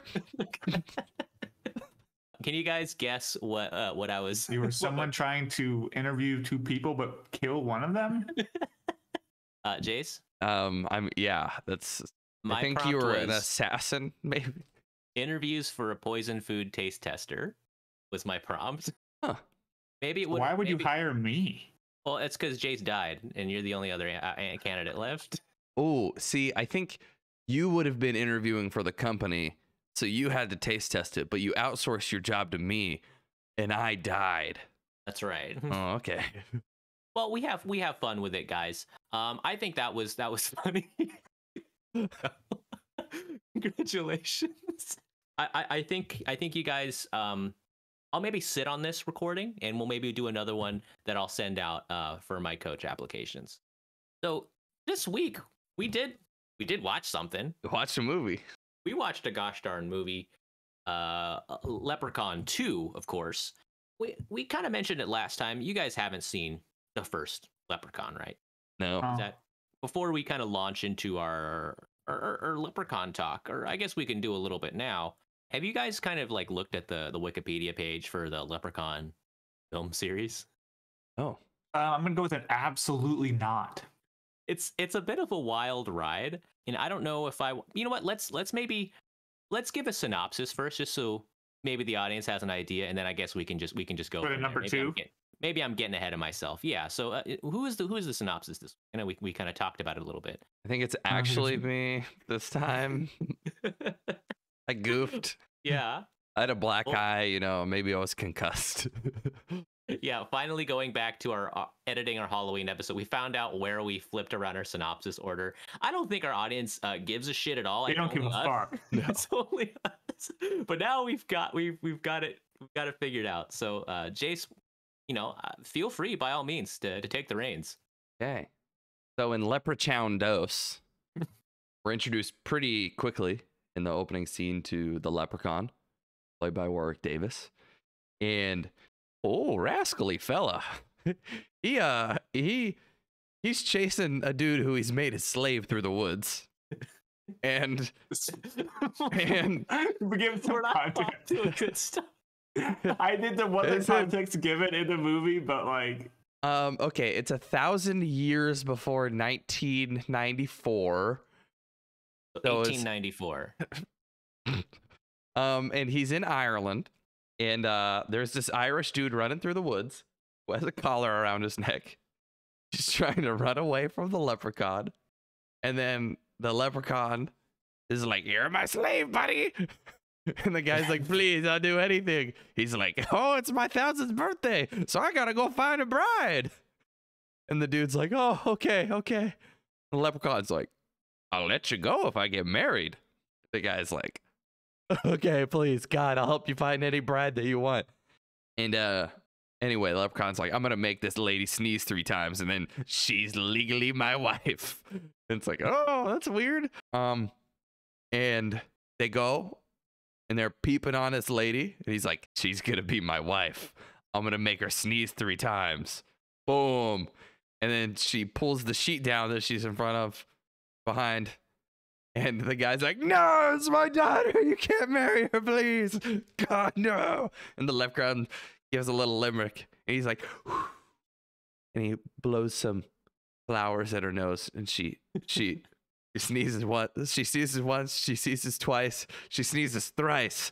Speaker 2: Can you guys guess what I was?
Speaker 3: You were someone trying to interview 2 people but kill one of them?
Speaker 2: Jace.
Speaker 4: That's
Speaker 2: My
Speaker 4: I think you
Speaker 2: prompt
Speaker 4: were an
Speaker 2: was
Speaker 4: assassin, maybe.
Speaker 2: interviews for a poison food taste tester. Was my prompt.
Speaker 4: Huh.
Speaker 2: Maybe it would.
Speaker 3: Why would you
Speaker 2: maybe-
Speaker 3: hire me?
Speaker 2: Well, it's because Jace died, and you're the only other candidate left.
Speaker 4: Oh, see, I think you would have been interviewing for the company, so you had to taste test it, but you outsourced your job to me, and I died.
Speaker 2: That's right.
Speaker 4: Oh, okay.
Speaker 2: Well, we have fun with it, guys. I think that was funny. Congratulations. I think you guys. I'll maybe sit on this recording, and we'll maybe do another one that I'll send out for my coach applications. So this week we did watch something.
Speaker 4: Watch the movie.
Speaker 2: We watched a gosh darn movie, Leprechaun 2, of course. We kind of mentioned it last time. You guys haven't seen the first Leprechaun, right?
Speaker 4: No.
Speaker 3: Oh.
Speaker 2: Is that before we kind of launch into our Leprechaun talk, or I guess we can do a little bit now. Have you guys kind of like looked at the Wikipedia page for the Leprechaun film series?
Speaker 4: Oh.
Speaker 3: I'm gonna go with an absolutely not.
Speaker 2: It's a bit of a wild ride, and I don't know if you know what, let's give a synopsis first, just so maybe the audience has an idea, and then I guess we can just go
Speaker 3: For
Speaker 2: from
Speaker 3: number
Speaker 2: there.
Speaker 3: 2?
Speaker 2: Maybe I'm getting ahead of myself. Yeah. So who is the synopsis this? I know we kind of talked about it a little bit.
Speaker 4: I think it's actually me this time. I goofed.
Speaker 2: Yeah.
Speaker 4: I had a black
Speaker 2: Well-
Speaker 4: eye, maybe I was concussed.
Speaker 2: Yeah, finally going back to our editing our Halloween episode, we found out where we flipped around our synopsis order. I don't think our audience gives a shit at all.
Speaker 3: They
Speaker 2: It's
Speaker 3: don't give a
Speaker 2: only us.
Speaker 3: fuck.
Speaker 2: It's only us. But now we've got it figured out. So Jace, feel free by all means to take the reins.
Speaker 4: Okay. So in Leprechaun Dos, we're introduced pretty quickly in the opening scene to the Leprechaun, played by Warwick Davis. And rascally fella. He's chasing a dude who he's made his slave through the woods. And
Speaker 3: We give some
Speaker 2: We're not off
Speaker 3: context.
Speaker 2: to a good start.
Speaker 3: I did the what the
Speaker 4: Is it-
Speaker 3: context given in the movie, but like
Speaker 4: okay, it's 1,000 years before 1994.
Speaker 2: So
Speaker 4: So it's-
Speaker 2: 1894.
Speaker 4: And he's in Ireland, and there's this Irish dude running through the woods who has a collar around his neck. He's trying to run away from the leprechaun, and then the leprechaun is like, "You're my slave, buddy." And the guy's like, "Please, I'll do anything." He's like, "Oh, it's my 1,000th birthday, so I gotta go find a bride." And the dude's like, "Oh, okay. The leprechaun's like, "I'll let you go if I get married." The guy's like, "Okay, please, God, I'll help you find any bride that you want." And anyway, the leprechaun's like, "I'm gonna make this lady sneeze 3 times, and then she's legally my wife." And it's like, oh, that's weird. And they go, and they're peeping on this lady, and he's like, "She's gonna be my wife. I'm gonna make her sneeze 3 times." Boom. And then she pulls the sheet down that she's in front of, behind. And the guy's like, "No, it's my daughter. You can't marry her, please. God, no." And the leprechaun gives a little limerick. And he's like, "Whew." And he blows some flowers at her nose. And she sneezes once. She sneezes once. She sneezes twice. She sneezes thrice.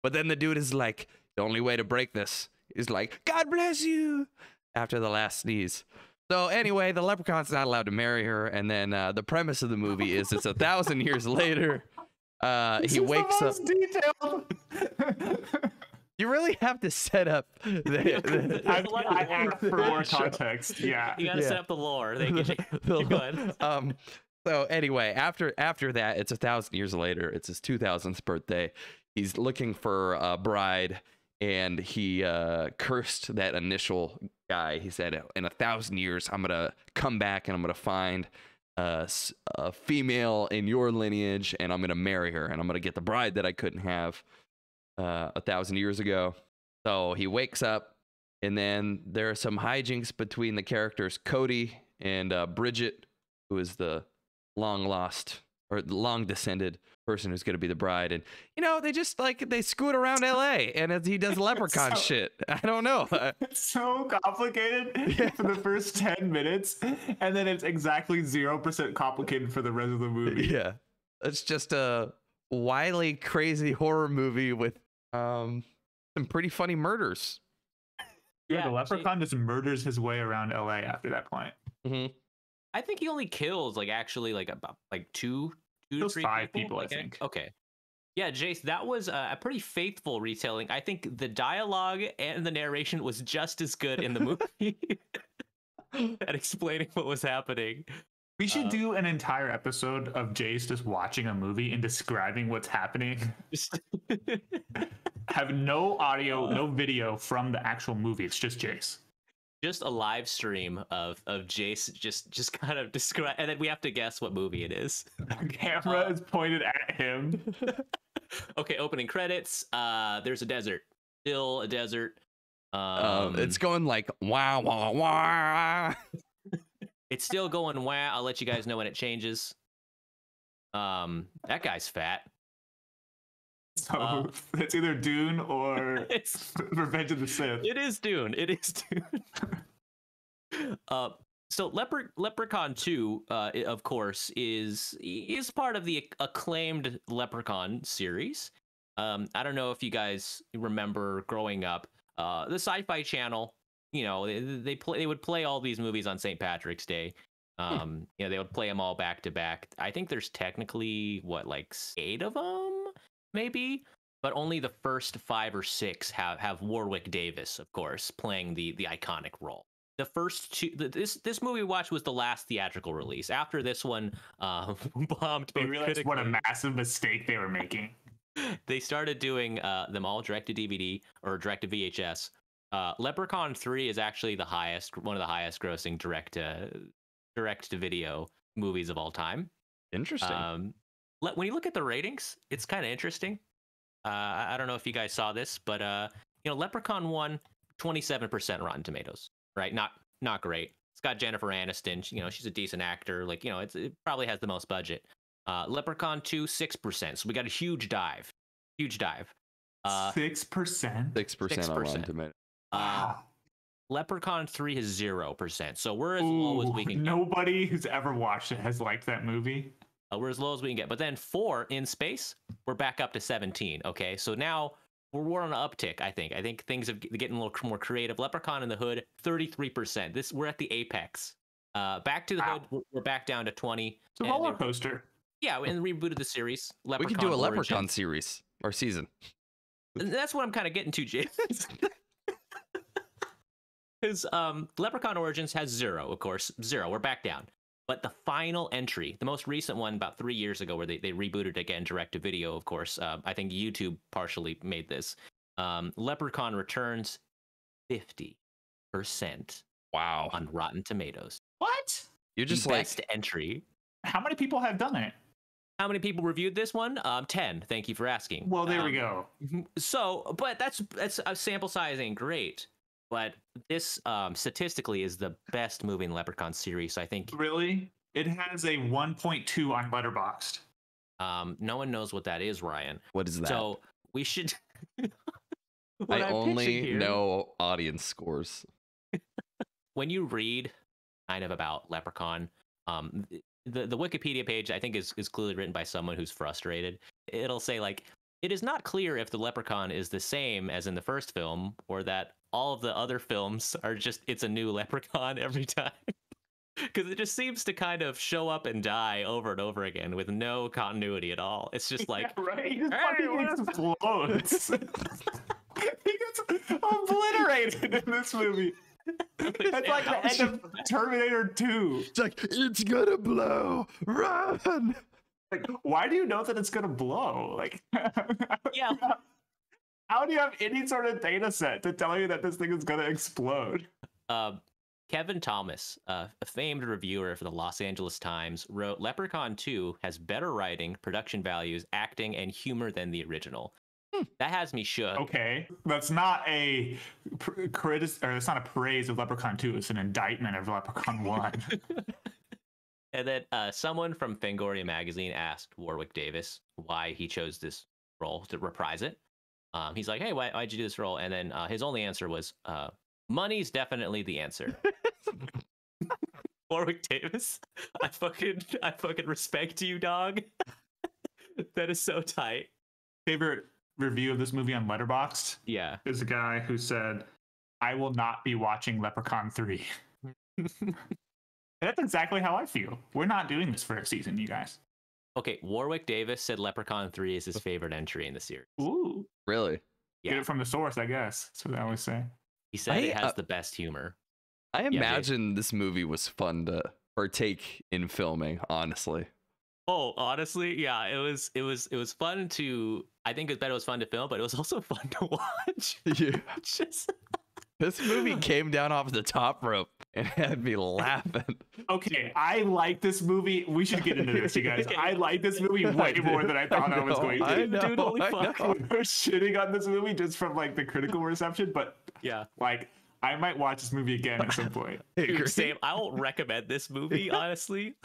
Speaker 4: But then the dude is like, the only way to break this is like, "God bless you. after the last sneeze. So anyway, the leprechaun's not allowed to marry her, and then the premise of the movie is it's 1,000 years later. He wakes up.
Speaker 3: Detailed.
Speaker 4: You really have to set up
Speaker 3: I asked for more context. Yeah,
Speaker 2: you gotta set up the lore. Thank you. Keep going.
Speaker 4: So anyway, after that, it's 1,000 years later. It's his 2000th birthday. He's looking for a bride, and he cursed that initial guy. He said, "In 1,000 years, I'm gonna come back and I'm gonna find a female in your lineage, and I'm gonna marry her, and I'm gonna get the bride that I couldn't have 1,000 years ago." So he wakes up, and then there are some hijinks between the characters Cody and Bridget, who is the long lost or long descended person who's going to be the bride. And they just they scoot around LA, and he does leprechaun shit. I don't know.
Speaker 3: It's so complicated for the first 10 minutes, and then it's exactly 0% complicated for the rest of the movie.
Speaker 4: Yeah, it's just a wily, crazy horror movie with some pretty funny murders.
Speaker 3: Yeah, the leprechaun just murders his way around LA after that point.
Speaker 4: Mm-hmm.
Speaker 2: I think he only kills about two to three
Speaker 3: 5 people, I
Speaker 2: like,
Speaker 3: think.
Speaker 2: Okay. Yeah, Jace, that was a pretty faithful retelling. I think the dialogue and the narration was just as good in the movie at explaining what was happening.
Speaker 3: We should do an entire episode of Jace just watching a movie and describing what's happening. Have no audio, no video from the actual movie. It's just Jace.
Speaker 2: Just a live stream of Jace just kind of describe, and then we have to guess what movie it is.
Speaker 3: The camera is pointed at him.
Speaker 2: Okay, opening credits. There's a desert. Still a desert.
Speaker 4: It's going like wah wah wah.
Speaker 2: It's still going wah. I'll let you guys know when it changes. That guy's fat.
Speaker 3: So it's either Dune or
Speaker 2: It's
Speaker 3: Revenge of the Sith.
Speaker 2: It is Dune. It is Dune. So Leprechaun 2, of course, is part of the acclaimed Leprechaun series. I don't know if you guys remember growing up, the Sci-Fi Channel. They would play all these movies on St. Patrick's Day. They would play them all back to back. I think there's technically 8 of them. Maybe, but only the first 5 or 6 have Warwick Davis, of course, playing the iconic role. The first 2, this movie we watched was the last theatrical release. After this one bombed.
Speaker 3: They realized what a massive mistake they were making.
Speaker 2: They started doing them all direct to DVD or direct to VHS. Leprechaun 3 is actually one of the highest grossing direct to video movies of all time.
Speaker 4: Interesting.
Speaker 2: When you look at the ratings, it's kind of interesting. I don't know if you guys saw this, but Leprechaun 1, 27% Rotten Tomatoes, right? Not great. It's got Jennifer Aniston. She's a decent actor. It probably has the most budget. Leprechaun 2, 6%. So we got a huge dive.
Speaker 3: 6%.
Speaker 4: 6% on Rotten Tomatoes.
Speaker 3: Wow.
Speaker 2: Leprechaun 3 is 0%. So we're as low as we can.
Speaker 3: Nobody who's ever watched it has liked that movie.
Speaker 2: We're as low as we can get. But then 4 in space, we're back up to 17. Okay, so now we're on an uptick. I think things are getting a little more creative. Leprechaun in the Hood, 33%. We're at the apex. Back to the Hood, we're back down to 20.
Speaker 3: It's a roller coaster.
Speaker 2: Yeah, and rebooted the series.
Speaker 4: We could do a Leprechaun series or season.
Speaker 2: And that's what I'm kind of getting to, James. Because Leprechaun Origins has 0, of course. 0. We're back down. But the final entry, the most recent one about 3 years ago, where they rebooted again direct to video, of course. I think YouTube partially made this. Leprechaun Returns, 50%.
Speaker 4: Wow.
Speaker 2: On Rotten Tomatoes.
Speaker 3: What?
Speaker 4: You're just
Speaker 2: best entry.
Speaker 3: How many people have done it?
Speaker 2: How many people reviewed this one? 10. Thank you for asking.
Speaker 3: Well, there we go.
Speaker 2: So, but that's a sample size ain't great. But this statistically is the best movie in the Leprechaun series, I think.
Speaker 3: Really? It has a 1.2 on Letterboxd.
Speaker 2: No one knows what that is, Ryan.
Speaker 4: What is that?
Speaker 2: So we should.
Speaker 4: I only know audience scores.
Speaker 2: When you read kind of about Leprechaun, the Wikipedia page I think is clearly written by someone who's frustrated. It'll say It is not clear if the Leprechaun is the same as in the first film, or that all of the other films are just, it's a new Leprechaun every time. Because it just seems to kind of show up and die over and over again with no continuity at all. It's just like,
Speaker 3: yeah, right? He just fucking explodes. He gets obliterated in this movie. It's like the end of Terminator 2.
Speaker 4: It's like, it's gonna blow, run.
Speaker 3: Like, why do you know that it's gonna blow? Like,
Speaker 2: yeah.
Speaker 3: How do you have any sort of data set to tell you that this thing is gonna explode?
Speaker 2: Kevin Thomas, a famed reviewer for the Los Angeles Times, wrote Leprechaun 2 has better writing, production values, acting, and humor than the original. That has me shook.
Speaker 3: Okay, that's not a that's not a praise of Leprechaun 2. It's an indictment of Leprechaun 1.
Speaker 2: And then someone from Fangoria magazine asked Warwick Davis why he chose this role to reprise it. He's like, hey, why'd you do this role? And then his only answer was, money's definitely the answer. Warwick Davis, I fucking respect you, dog. That is so tight.
Speaker 3: Favorite review of this movie on Letterboxd?
Speaker 2: Yeah.
Speaker 3: Is a guy who said, I will not be watching Leprechaun 3. That's exactly how I feel. We're not doing this for a season, you guys.
Speaker 2: Okay, Warwick Davis said Leprechaun 3 is his favorite entry in the series.
Speaker 3: Ooh.
Speaker 4: Really?
Speaker 2: Yeah.
Speaker 3: Get it from the source, I guess. That's what I always say.
Speaker 2: He said it has the best humor.
Speaker 4: I imagine this movie was fun to partake in filming, honestly.
Speaker 2: Oh, honestly, yeah, it was fun to. I think it was fun to film, but it was also fun to watch.
Speaker 4: Yeah.
Speaker 2: Just...
Speaker 4: This movie came down off the top rope and had me laughing.
Speaker 3: Okay, I like this movie. We should get into this, you guys. I like this movie way more than I thought I was going to.
Speaker 4: I know,
Speaker 3: Dude, holy fuck.
Speaker 4: know.
Speaker 3: We're shitting on this movie just from like the critical reception, but
Speaker 2: yeah,
Speaker 3: like I might watch this movie again at some point.
Speaker 2: Dude, same. I won't recommend this movie, honestly.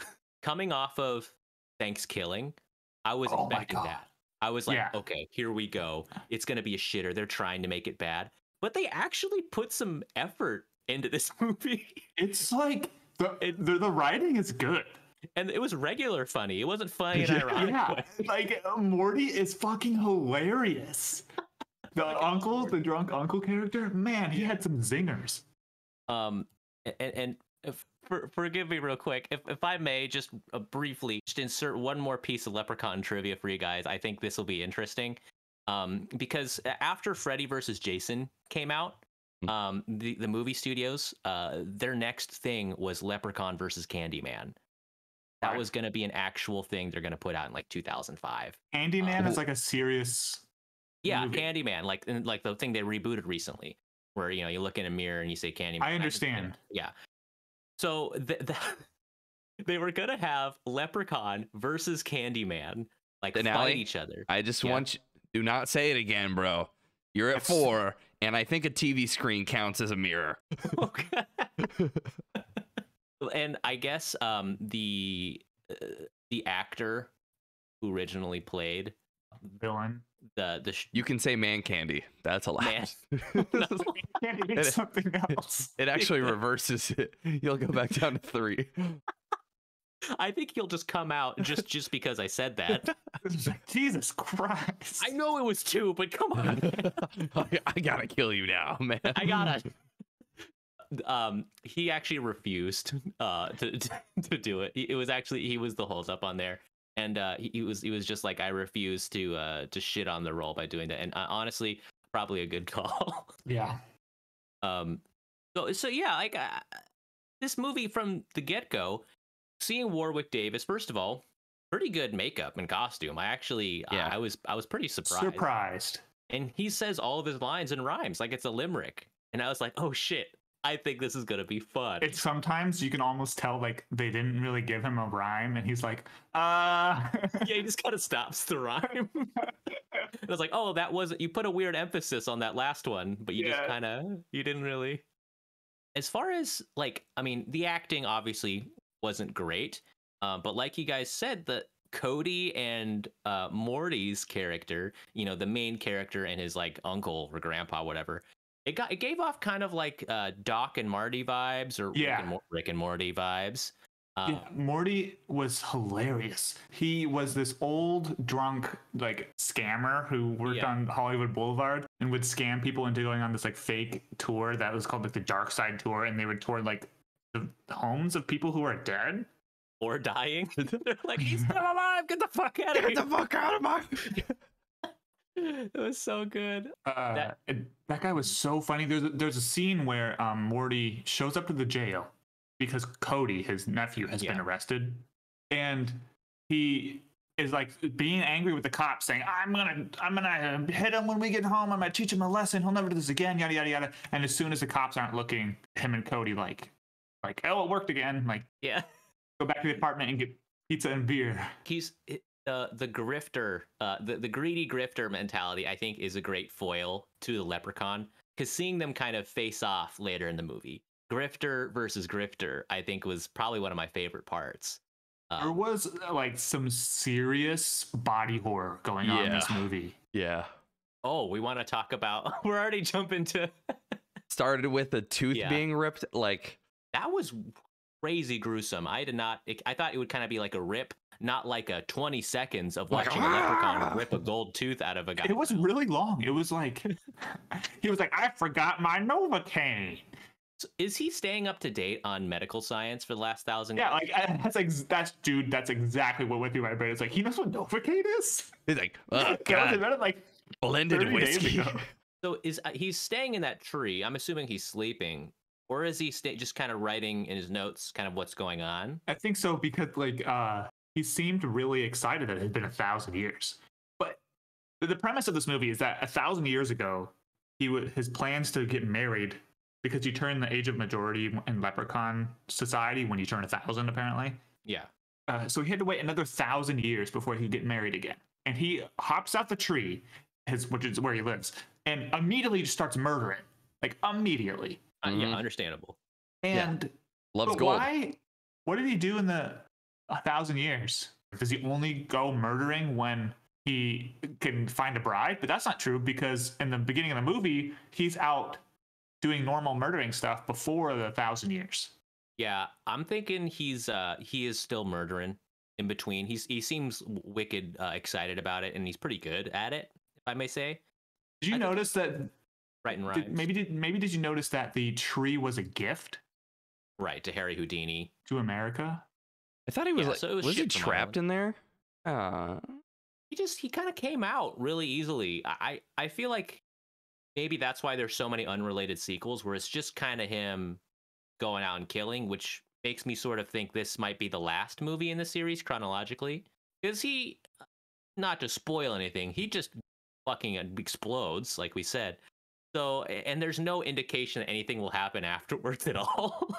Speaker 2: Coming off of Thanksgiving, I was expecting that. I was like, okay, here we go. It's gonna be a shitter. They're trying to make it bad. But they actually put some effort into this movie.
Speaker 3: It's like the writing is good.
Speaker 2: And it was regular funny. It wasn't funny and ironic.
Speaker 3: Yeah, like Morty is fucking hilarious. The drunk uncle character, man, he had some zingers.
Speaker 2: Forgive me real quick. If I may, just briefly, just insert one more piece of Leprechaun trivia for you guys. I think this will be interesting. Because after Freddy vs. Jason came out, the movie studios, their next thing was Leprechaun versus Candyman. That was going to be an actual thing they're going to put out in like 2005.
Speaker 3: Candyman is like a serious movie.
Speaker 2: Candyman, like the thing they rebooted recently, where you look in a mirror and you say Candyman.
Speaker 3: I understand.
Speaker 2: Yeah. So they were going to have Leprechaun versus Candyman like fight each other.
Speaker 4: I just want you. Do not say it again, bro. You're at 4, and I think a TV screen counts as a mirror.
Speaker 2: Okay. And I guess the actor who originally played
Speaker 3: villain,
Speaker 4: you can say man candy. That's allowed.
Speaker 3: Candy means something else.
Speaker 4: It actually reverses it. You'll go back down to 3.
Speaker 2: I think he'll just come out just because I said that.
Speaker 3: Jesus Christ.
Speaker 2: I know it was 2, but come on.
Speaker 4: I gotta kill you now, man.
Speaker 2: I gotta. He actually refused to do it. It was actually he was the holdup on there, and he was just like, I refuse to shit on the role by doing that. And honestly, probably a good call.
Speaker 3: Yeah.
Speaker 2: So yeah, like this movie from the get-go. Seeing Warwick Davis, first of all, pretty good makeup and costume. I was pretty surprised. And he says all of his lines in rhymes like it's a limerick. And I was like, oh shit, I think this is gonna be fun.
Speaker 3: It's sometimes you can almost tell like they didn't really give him a rhyme, and he's like, Yeah,
Speaker 2: he just kind of stops the rhyme. I was like, oh, that wasn't. You put a weird emphasis on that last one, but you just kind of you didn't really. As far as like, I mean, the acting obviously wasn't great, but like you guys said, the Cody and Morty's character, the main character and his like uncle or grandpa, whatever, it gave off kind of like Doc and Marty vibes or Rick and Morty vibes.
Speaker 3: Yeah, Morty was hilarious. He was this old drunk like scammer who worked on Hollywood Boulevard and would scam people into going on this like fake tour that was called like the Dark Side Tour, and they would tour like the homes of people who are dead
Speaker 2: or dying. They're like, he's still alive. Get the fuck out of here.
Speaker 4: Get the fuck out of my.
Speaker 2: It was so good.
Speaker 3: That guy was so funny. There's a scene where Morty shows up to the jail because Cody, his nephew, has been arrested, and he is like being angry with the cops, saying, I'm gonna hit him when we get home. I'm gonna teach him a lesson. He'll never do this again. Yada yada yada. And as soon as the cops aren't looking, him and Cody like, oh, it worked again. Like, go back to the apartment and get pizza and beer.
Speaker 2: He's the grifter, the greedy grifter mentality, I think, is a great foil to the Leprechaun, because seeing them kind of face off later in the movie, grifter versus grifter, I think was probably one of my favorite parts.
Speaker 3: There was like some serious body horror going on in this movie.
Speaker 4: Yeah.
Speaker 2: Oh, we want to talk about, we're already jumping to
Speaker 4: started with a tooth being ripped. Like,
Speaker 2: that was crazy gruesome. I thought it would kind of be like a rip, not like a 20 seconds of watching a leprechaun rip a gold tooth out of a guy.
Speaker 3: It was really long. It was like, he was like, I forgot my Novocaine.
Speaker 2: So is he staying up to date on medical science for the last 1,000 years?
Speaker 3: Yeah, like that's exactly what went through my brain. It's like, he knows what Novocaine is?
Speaker 4: He's like, oh, God.
Speaker 3: Like
Speaker 4: blended whiskey.
Speaker 2: So he's staying in that tree. I'm assuming he's sleeping. Or is he just kind of writing in his notes kind of what's going on?
Speaker 3: I think so, because like he seemed really excited that it had been 1,000 years. But the premise of this movie is that 1,000 years ago, his plans to get married, because you turn the age of majority in Leprechaun society when you turn 1,000, apparently.
Speaker 2: Yeah.
Speaker 3: So he had to wait another 1,000 years before he could get married again. And he hops out the tree, which is where he lives, and immediately just starts murdering. Like, immediately.
Speaker 2: Yeah, understandable.
Speaker 3: And
Speaker 4: loves gold.
Speaker 3: Why? What did he do in the 1,000 years? Does he only go murdering when he can find a bride? But that's not true, because in the beginning of the movie, he's out doing normal murdering stuff before the 1,000 years.
Speaker 2: Yeah, I'm thinking he is still murdering in between. He seems wicked excited about it, and he's pretty good at it, if I may say.
Speaker 3: Did you notice that?
Speaker 2: Writing rhymes.
Speaker 3: Maybe did you notice that the tree was a gift?
Speaker 2: Right, to Harry Houdini.
Speaker 3: To America?
Speaker 4: I thought he was was he trapped in there?
Speaker 2: He kind of came out really easily. I feel like maybe that's why there's so many unrelated sequels, where it's just kind of him going out and killing, which makes me sort of think this might be the last movie in the series chronologically. Because he, not to spoil anything, he just fucking explodes, like we said. So, and there's no indication that anything will happen afterwards at all.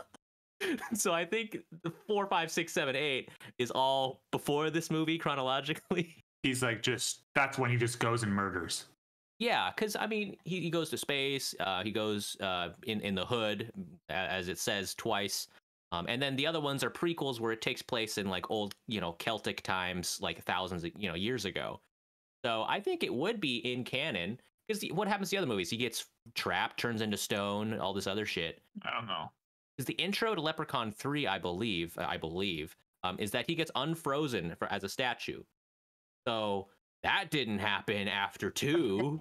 Speaker 2: So I think the 4, 5, 6, 7, 8 is all before this movie chronologically.
Speaker 3: He's like, that's when he just goes and murders.
Speaker 2: Yeah, because I mean, he goes to space. He goes in the hood, as it says twice. And then the other ones are prequels where it takes place in like old, Celtic times, like thousands of years ago. So I think it would be in canon. Because what happens to the other movies? He gets trapped, turns into stone, all this other shit.
Speaker 3: I don't know.
Speaker 2: Because the intro to Leprechaun 3, I believe, is that he gets unfrozen as a statue. So that didn't happen after 2.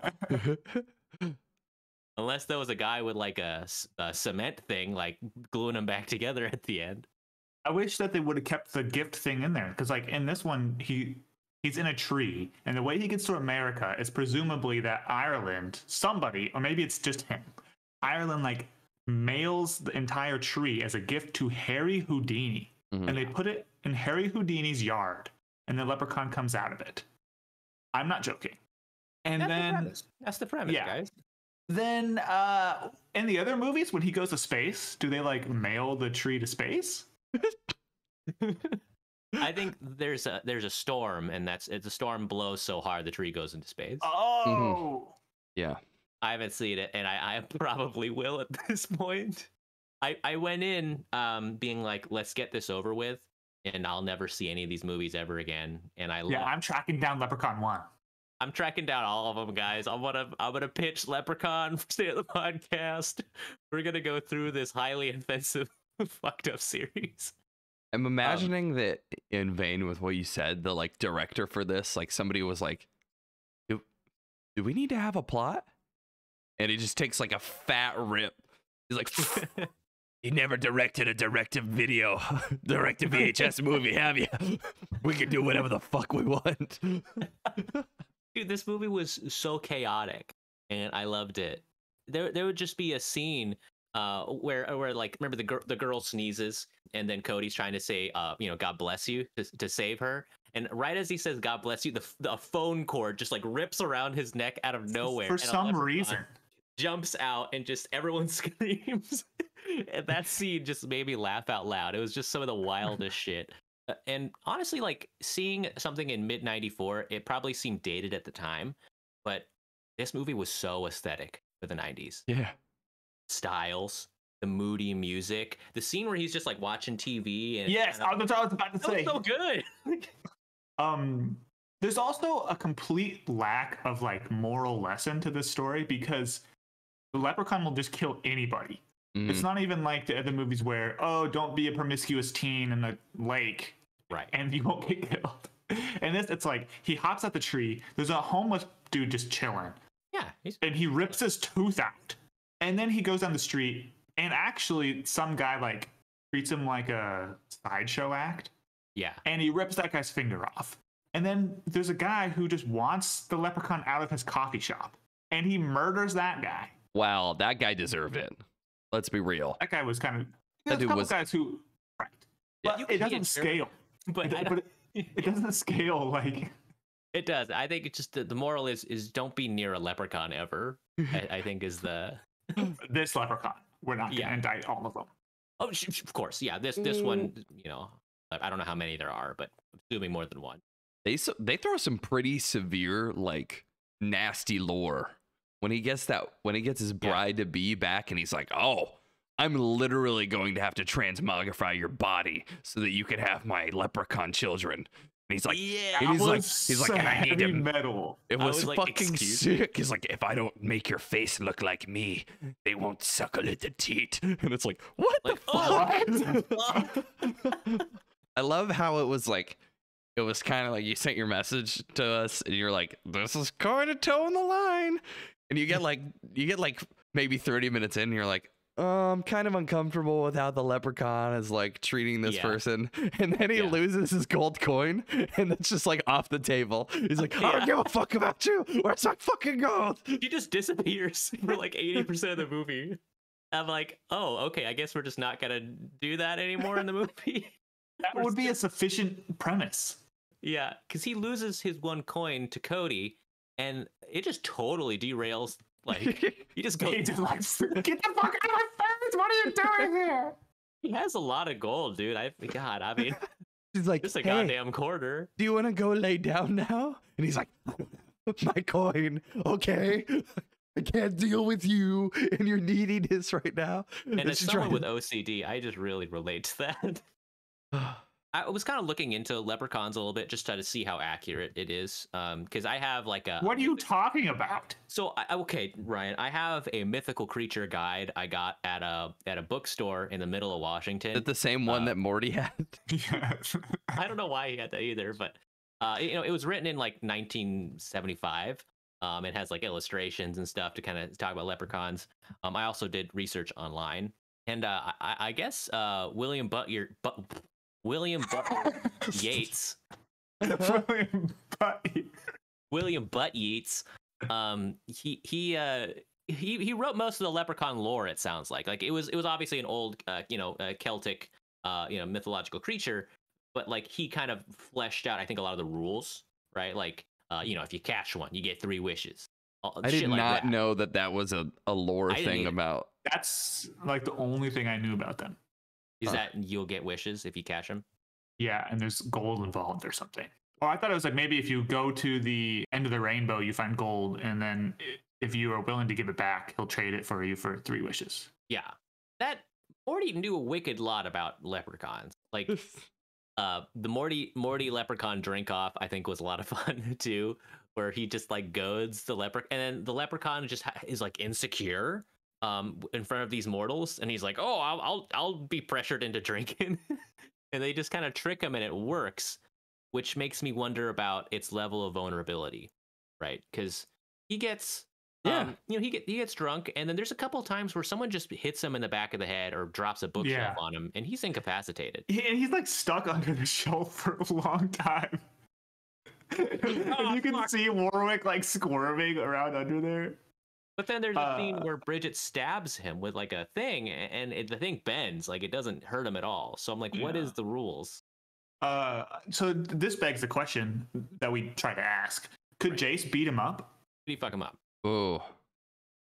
Speaker 2: Unless there was a guy with like a cement thing, like gluing them back together at the end.
Speaker 3: I wish that they would have kept the gift thing in there. Because like in this one, he's in a tree, and the way he gets to America is presumably that Ireland, somebody, or maybe it's just him, Ireland like mails the entire tree as a gift to Harry Houdini, and they put it in Harry Houdini's yard, and the leprechaun comes out of it. I'm not joking. And
Speaker 2: that's the premise, guys.
Speaker 3: Then in the other movies, when he goes to space, do they like mail the tree to space?
Speaker 2: I think there's a storm, and the storm blows so hard the tree goes into space.
Speaker 3: Oh,
Speaker 4: yeah.
Speaker 2: I haven't seen it, and I probably will at this point. I went in being like, let's get this over with, and I'll never see any of these movies ever again. And
Speaker 3: I'm tracking down Leprechaun 1.
Speaker 2: I'm tracking down all of them, guys. I'm gonna pitch Leprechaun for Stay at the Podcast. We're gonna go through this highly offensive, fucked up series.
Speaker 4: I'm imagining that in vain with what you said, the like director for this, like somebody was like, do we need to have a plot? And he just takes like a fat rip. He's like, you never directed a direct-to-video, direct-to-VHS movie, have you? We can do whatever the fuck we want.
Speaker 2: Dude, this movie was so chaotic, and I loved it. There would just be a scene where like, remember the girl sneezes, and then Cody's trying to say, God bless you to save her. And right as he says, God bless you, the phone cord just like rips around his neck out of nowhere.
Speaker 3: For some reason.
Speaker 2: Jumps out and just everyone screams. And that scene just made me laugh out loud. It was just some of the wildest shit. And honestly, like seeing something in mid '94, it probably seemed dated at the time, but this movie was so aesthetic for the '90s.
Speaker 4: Yeah.
Speaker 2: Styles, the moody music, the scene where he's just like watching TV. And
Speaker 3: yes, that's what I was about to say.
Speaker 2: That was so
Speaker 3: good. There's also a complete lack of like moral lesson to this story because the leprechaun will just kill anybody. It's not even like the other movies where, oh, don't be a promiscuous teen in a lake,
Speaker 2: right?
Speaker 3: And you won't get killed. And this, it's like he hops out the tree. There's a homeless dude just chilling.
Speaker 2: Yeah,
Speaker 3: and he rips his tooth out, and then he goes down the street, and actually, some guy like treats him like a sideshow act.
Speaker 2: Yeah,
Speaker 3: and he rips that guy's finger off. And then there's a guy who just wants the leprechaun out of his coffee shop, and he murders that guy.
Speaker 4: Wow, that guy deserved it. Let's be real.
Speaker 3: That guy was kind of.
Speaker 4: That dude was.
Speaker 3: Guys who, right? But it doesn't scale.
Speaker 2: But
Speaker 3: it doesn't scale like.
Speaker 2: It does. I think it's just the moral is don't be near a leprechaun ever. I think is the.
Speaker 3: This leprechaun. We're not going to indict all of them.
Speaker 2: Oh, of course, yeah. This one, I don't know how many there are, but I'm assuming more than one.
Speaker 4: They throw some pretty severe, like nasty lore. When he gets his bride to be back, and he's like, "Oh, I'm literally going to have to transmogrify your body so that you can have my leprechaun children." And he's like, he's like, I need to
Speaker 3: metal.
Speaker 4: It was fucking sick. He's like, if I don't make your face look like me, they won't suckle at the teat. And it's like, what the fuck? I love how it was like. It was kind of like you sent your message to us, and you're like, "This is kind of toeing the line." And you get like maybe 30 minutes in, and you're like, I'm kind of uncomfortable with how the leprechaun is like treating this person. And then he loses his gold coin, and it's just like off the table. He's like, I don't give a fuck about you. Where's my fucking gold?
Speaker 2: He just disappears for like 80% of the movie. I'm like, oh, okay, I guess we're just not gonna do that anymore in the movie.
Speaker 3: That would be a sufficient premise.
Speaker 2: Yeah, because he loses his one coin to Cody, and it just totally derails. Like, he just goes,
Speaker 3: like, get the fuck out of my face! What are you doing here?
Speaker 2: He has a lot of gold, dude. I mean,
Speaker 4: he's like,
Speaker 2: just a goddamn quarter.
Speaker 4: Do you want to go lay down now? And he's like, my coin, okay. I can't deal with you and your neediness right now.
Speaker 2: And as someone with OCD, I just really relate to that. I was kind of looking into leprechauns a little bit just to see how accurate it is, because I have like a.
Speaker 3: What are you talking about?
Speaker 2: So okay, Ryan, I have a mythical creature guide I got at a bookstore in the middle of Washington.
Speaker 4: Is it the same one that Morty had?
Speaker 3: Yeah.
Speaker 2: I don't know why he had that either, but it was written in like 1975. It has like illustrations and stuff to kind of talk about leprechauns. I also did research online, and I guess William Butler Yeats. William Butt Yeats. He wrote most of the leprechaun lore. It sounds like it was obviously an old Celtic mythological creature, but like he kind of fleshed out I think a lot of the rules, right? Like if you catch one, you get 3 wishes.
Speaker 4: I did not know that was a lore thing about.
Speaker 3: That's like the only thing I knew about them.
Speaker 2: Is that you'll get wishes if you catch them?
Speaker 3: Yeah, and there's gold involved or something. Or I thought it was like maybe if you go to the end of the rainbow, you find gold, and then if you are willing to give it back, he'll trade it for you for 3 wishes.
Speaker 2: Yeah, that Morty knew a wicked lot about leprechauns. Like the Morty leprechaun drink off, I think was a lot of fun too, where he just like goads the leprechaun, and then the leprechaun just is like insecure in front of these mortals, and he's like, oh, I'll be pressured into drinking. and they just kind of trick him, and it works, which makes me wonder about its level of vulnerability, right? Because he gets, he gets drunk, and then there's a couple of times where someone just hits him in the back of the head or drops a bookshelf on him, and he's incapacitated.
Speaker 3: And he's like stuck under the shelf for a long time. And you can see Warwick like squirming around under there.
Speaker 2: But then there's a scene where Bridget stabs him with like a thing, and the thing bends, like it doesn't hurt him at all. So I'm like, what is the rules?
Speaker 3: So this begs the question that we try to ask: could Jace beat him up?
Speaker 2: Did he fuck him up?
Speaker 4: Oh,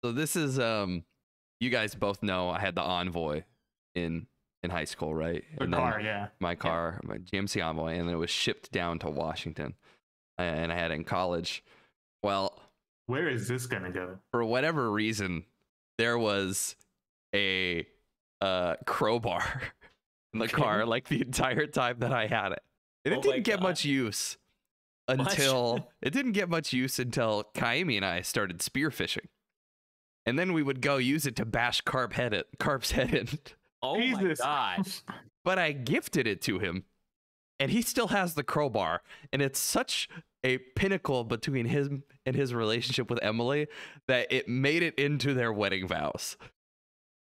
Speaker 4: so this is you guys both know I had the Envoy in high school, right? My car, my GMC Envoy, and then it was shipped down to Washington, and I had it in college. Well,
Speaker 3: where is this gonna go?
Speaker 4: For whatever reason, there was a crowbar in the car like the entire time that I had it. And it didn't get much use until Kaimi and I started spearfishing. And then we would go use it to bash Carp's head in.
Speaker 2: Oh Jesus. My God.
Speaker 4: But I gifted it to him, and he still has the crowbar, and it's such a pinnacle between him and his relationship with Emily that it made it into their wedding vows.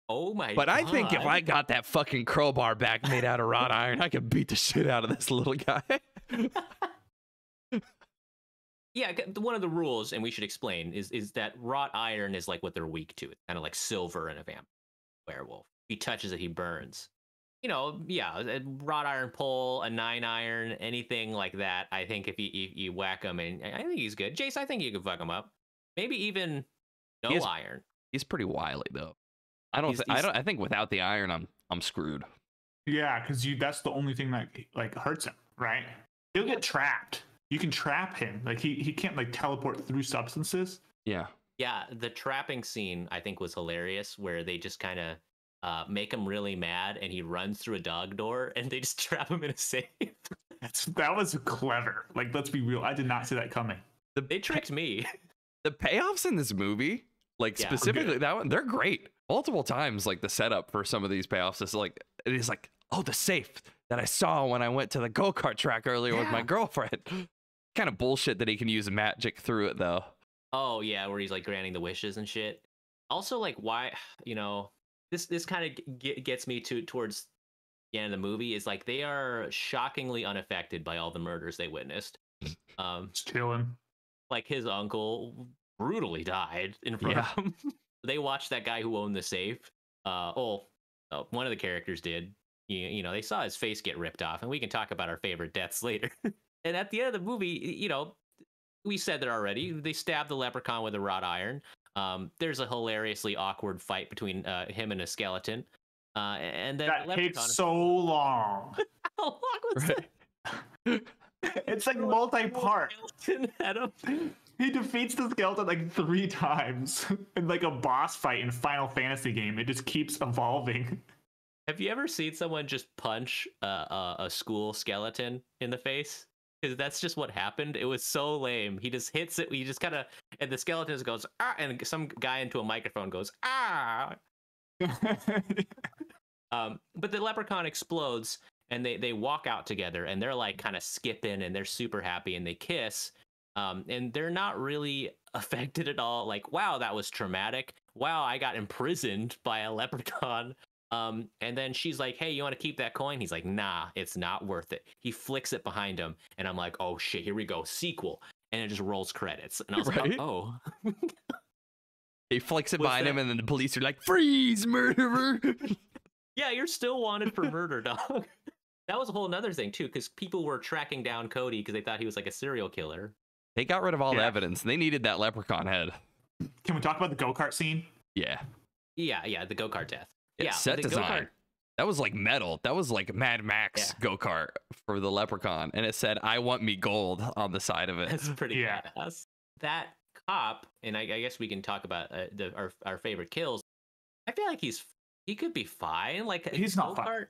Speaker 2: Oh my God.
Speaker 4: But I think if I got that fucking crowbar back made out of wrought iron, I could beat the shit out of this little guy.
Speaker 2: Yeah, one of the rules, and we should explain, is that wrought iron is like what they're weak to. It's kind of like silver in a werewolf. If he touches it, he burns. You know, a wrought iron pole, a 9-iron, anything like that. I think if you whack him, and I think he's good. Jace, I think you can fuck him up. Maybe even iron.
Speaker 4: He's pretty wily though. I think without the iron, I'm screwed.
Speaker 3: Yeah, because that's the only thing that like hurts him, right? He'll get trapped. You can trap him. Like he can't like teleport through substances.
Speaker 4: Yeah.
Speaker 2: Yeah, the trapping scene I think was hilarious, where they just kind of make him really mad, and he runs through a dog door, and they just trap him in a safe.
Speaker 3: That was clever. Like, let's be real. I did not see that coming.
Speaker 2: They tricked me.
Speaker 4: The payoffs in this movie, like specifically that one, they're great. Multiple times, like the setup for some of these payoffs is like, it is like, oh, the safe that I saw when I went to the go-kart track earlier with my girlfriend. Kind of bullshit that he can use magic through it though.
Speaker 2: Oh yeah, where he's like granting the wishes and shit. Also, like, why, this kind of gets me towards the end of the movie, is like they are shockingly unaffected by all the murders they witnessed.
Speaker 3: Just chilling. Like
Speaker 2: his uncle brutally died in front of him. They watched that guy who owned the safe. One of the characters did. They saw his face get ripped off, and we can talk about our favorite deaths later. And at the end of the movie, we said that already. They stabbed the leprechaun with a wrought iron. There's a hilariously awkward fight between him and a skeleton. And then
Speaker 3: that takes so long.
Speaker 2: How long was that?
Speaker 3: It's like multi-part. He defeats the skeleton like 3 times in like a boss fight in Final Fantasy game. It just keeps evolving.
Speaker 2: Have you ever seen someone just punch a school skeleton in the face? Because that's just what happened. It was so lame. He just hits it. He just kind of, and the skeleton just goes, ah, and some guy into a microphone goes, ah. But the leprechaun explodes, and they walk out together, and they're like kind of skipping, and they're super happy, and they kiss. And they're not really affected at all. Like, wow, that was traumatic. Wow, I got imprisoned by a leprechaun. And then she's like, hey, you want to keep that coin? He's like, nah, it's not worth it. He flicks it behind him, and I'm like, oh shit, here we go, sequel. And it just rolls credits. And I was like, oh.
Speaker 4: He flicks it behind him, and then the police are like, freeze, murderer.
Speaker 2: Yeah, you're still wanted for murder, dog. That was a whole nother thing, too, because people were tracking down Cody because they thought he was like a serial killer.
Speaker 4: They got rid of all the evidence. They needed that leprechaun head.
Speaker 3: Can we talk about the go-kart scene?
Speaker 4: Yeah.
Speaker 2: Yeah, the go-kart death.
Speaker 4: Yeah, set design. Go-kart. That was like metal. That was like Mad Max go-kart for the leprechaun. And it said, I want me gold on the side of it.
Speaker 2: That's pretty badass. That cop, and I guess we can talk about our favorite kills. I feel like he could be fine. Like,
Speaker 3: he's not fine.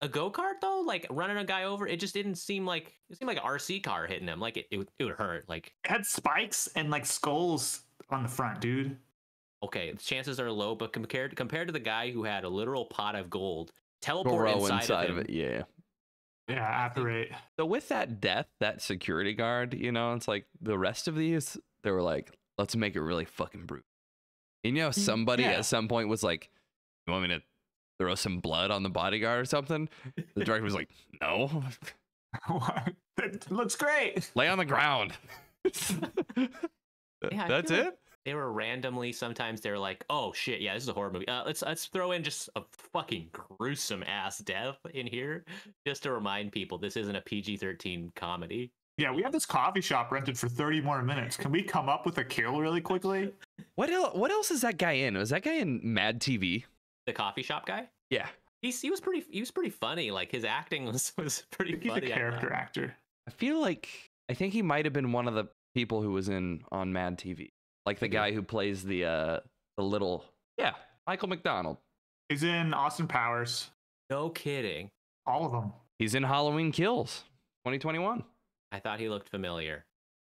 Speaker 2: A go-kart though, like running a guy over, it just didn't seem like an RC car hitting him. Like it would hurt. Like,
Speaker 3: it had spikes and like skulls on the front, dude.
Speaker 2: Okay, chances are low, but compared to the guy who had a literal pot of gold teleport inside of him,
Speaker 4: yeah,
Speaker 3: Yeah, apparate.
Speaker 4: So with that death, that security guard, it's like the rest of these, they were like, let's make it really fucking brutal. And somebody at some point was like, you want me to throw some blood on the bodyguard or something? The director was like, no.
Speaker 3: That looks great.
Speaker 4: Lay on the ground. That's it?
Speaker 2: They were randomly, sometimes they're like, oh shit, yeah, this is a horror movie. Let's throw in just a fucking gruesome ass death in here just to remind people this isn't a PG-13 comedy.
Speaker 3: Yeah, we have this coffee shop rented for 30 more minutes. Can we come up with a kill really quickly?
Speaker 4: What else is that guy in? Was that guy in Mad TV?
Speaker 2: The coffee shop guy?
Speaker 4: Yeah.
Speaker 2: He was pretty funny. Like his acting was pretty funny.
Speaker 3: He's a character actor.
Speaker 4: I think he might have been one of the people who was on Mad TV. Like the guy who plays the little Michael McDonald.
Speaker 3: He's in Austin Powers.
Speaker 2: No kidding.
Speaker 3: All of them.
Speaker 4: He's in Halloween Kills 2021.
Speaker 2: I thought he looked familiar.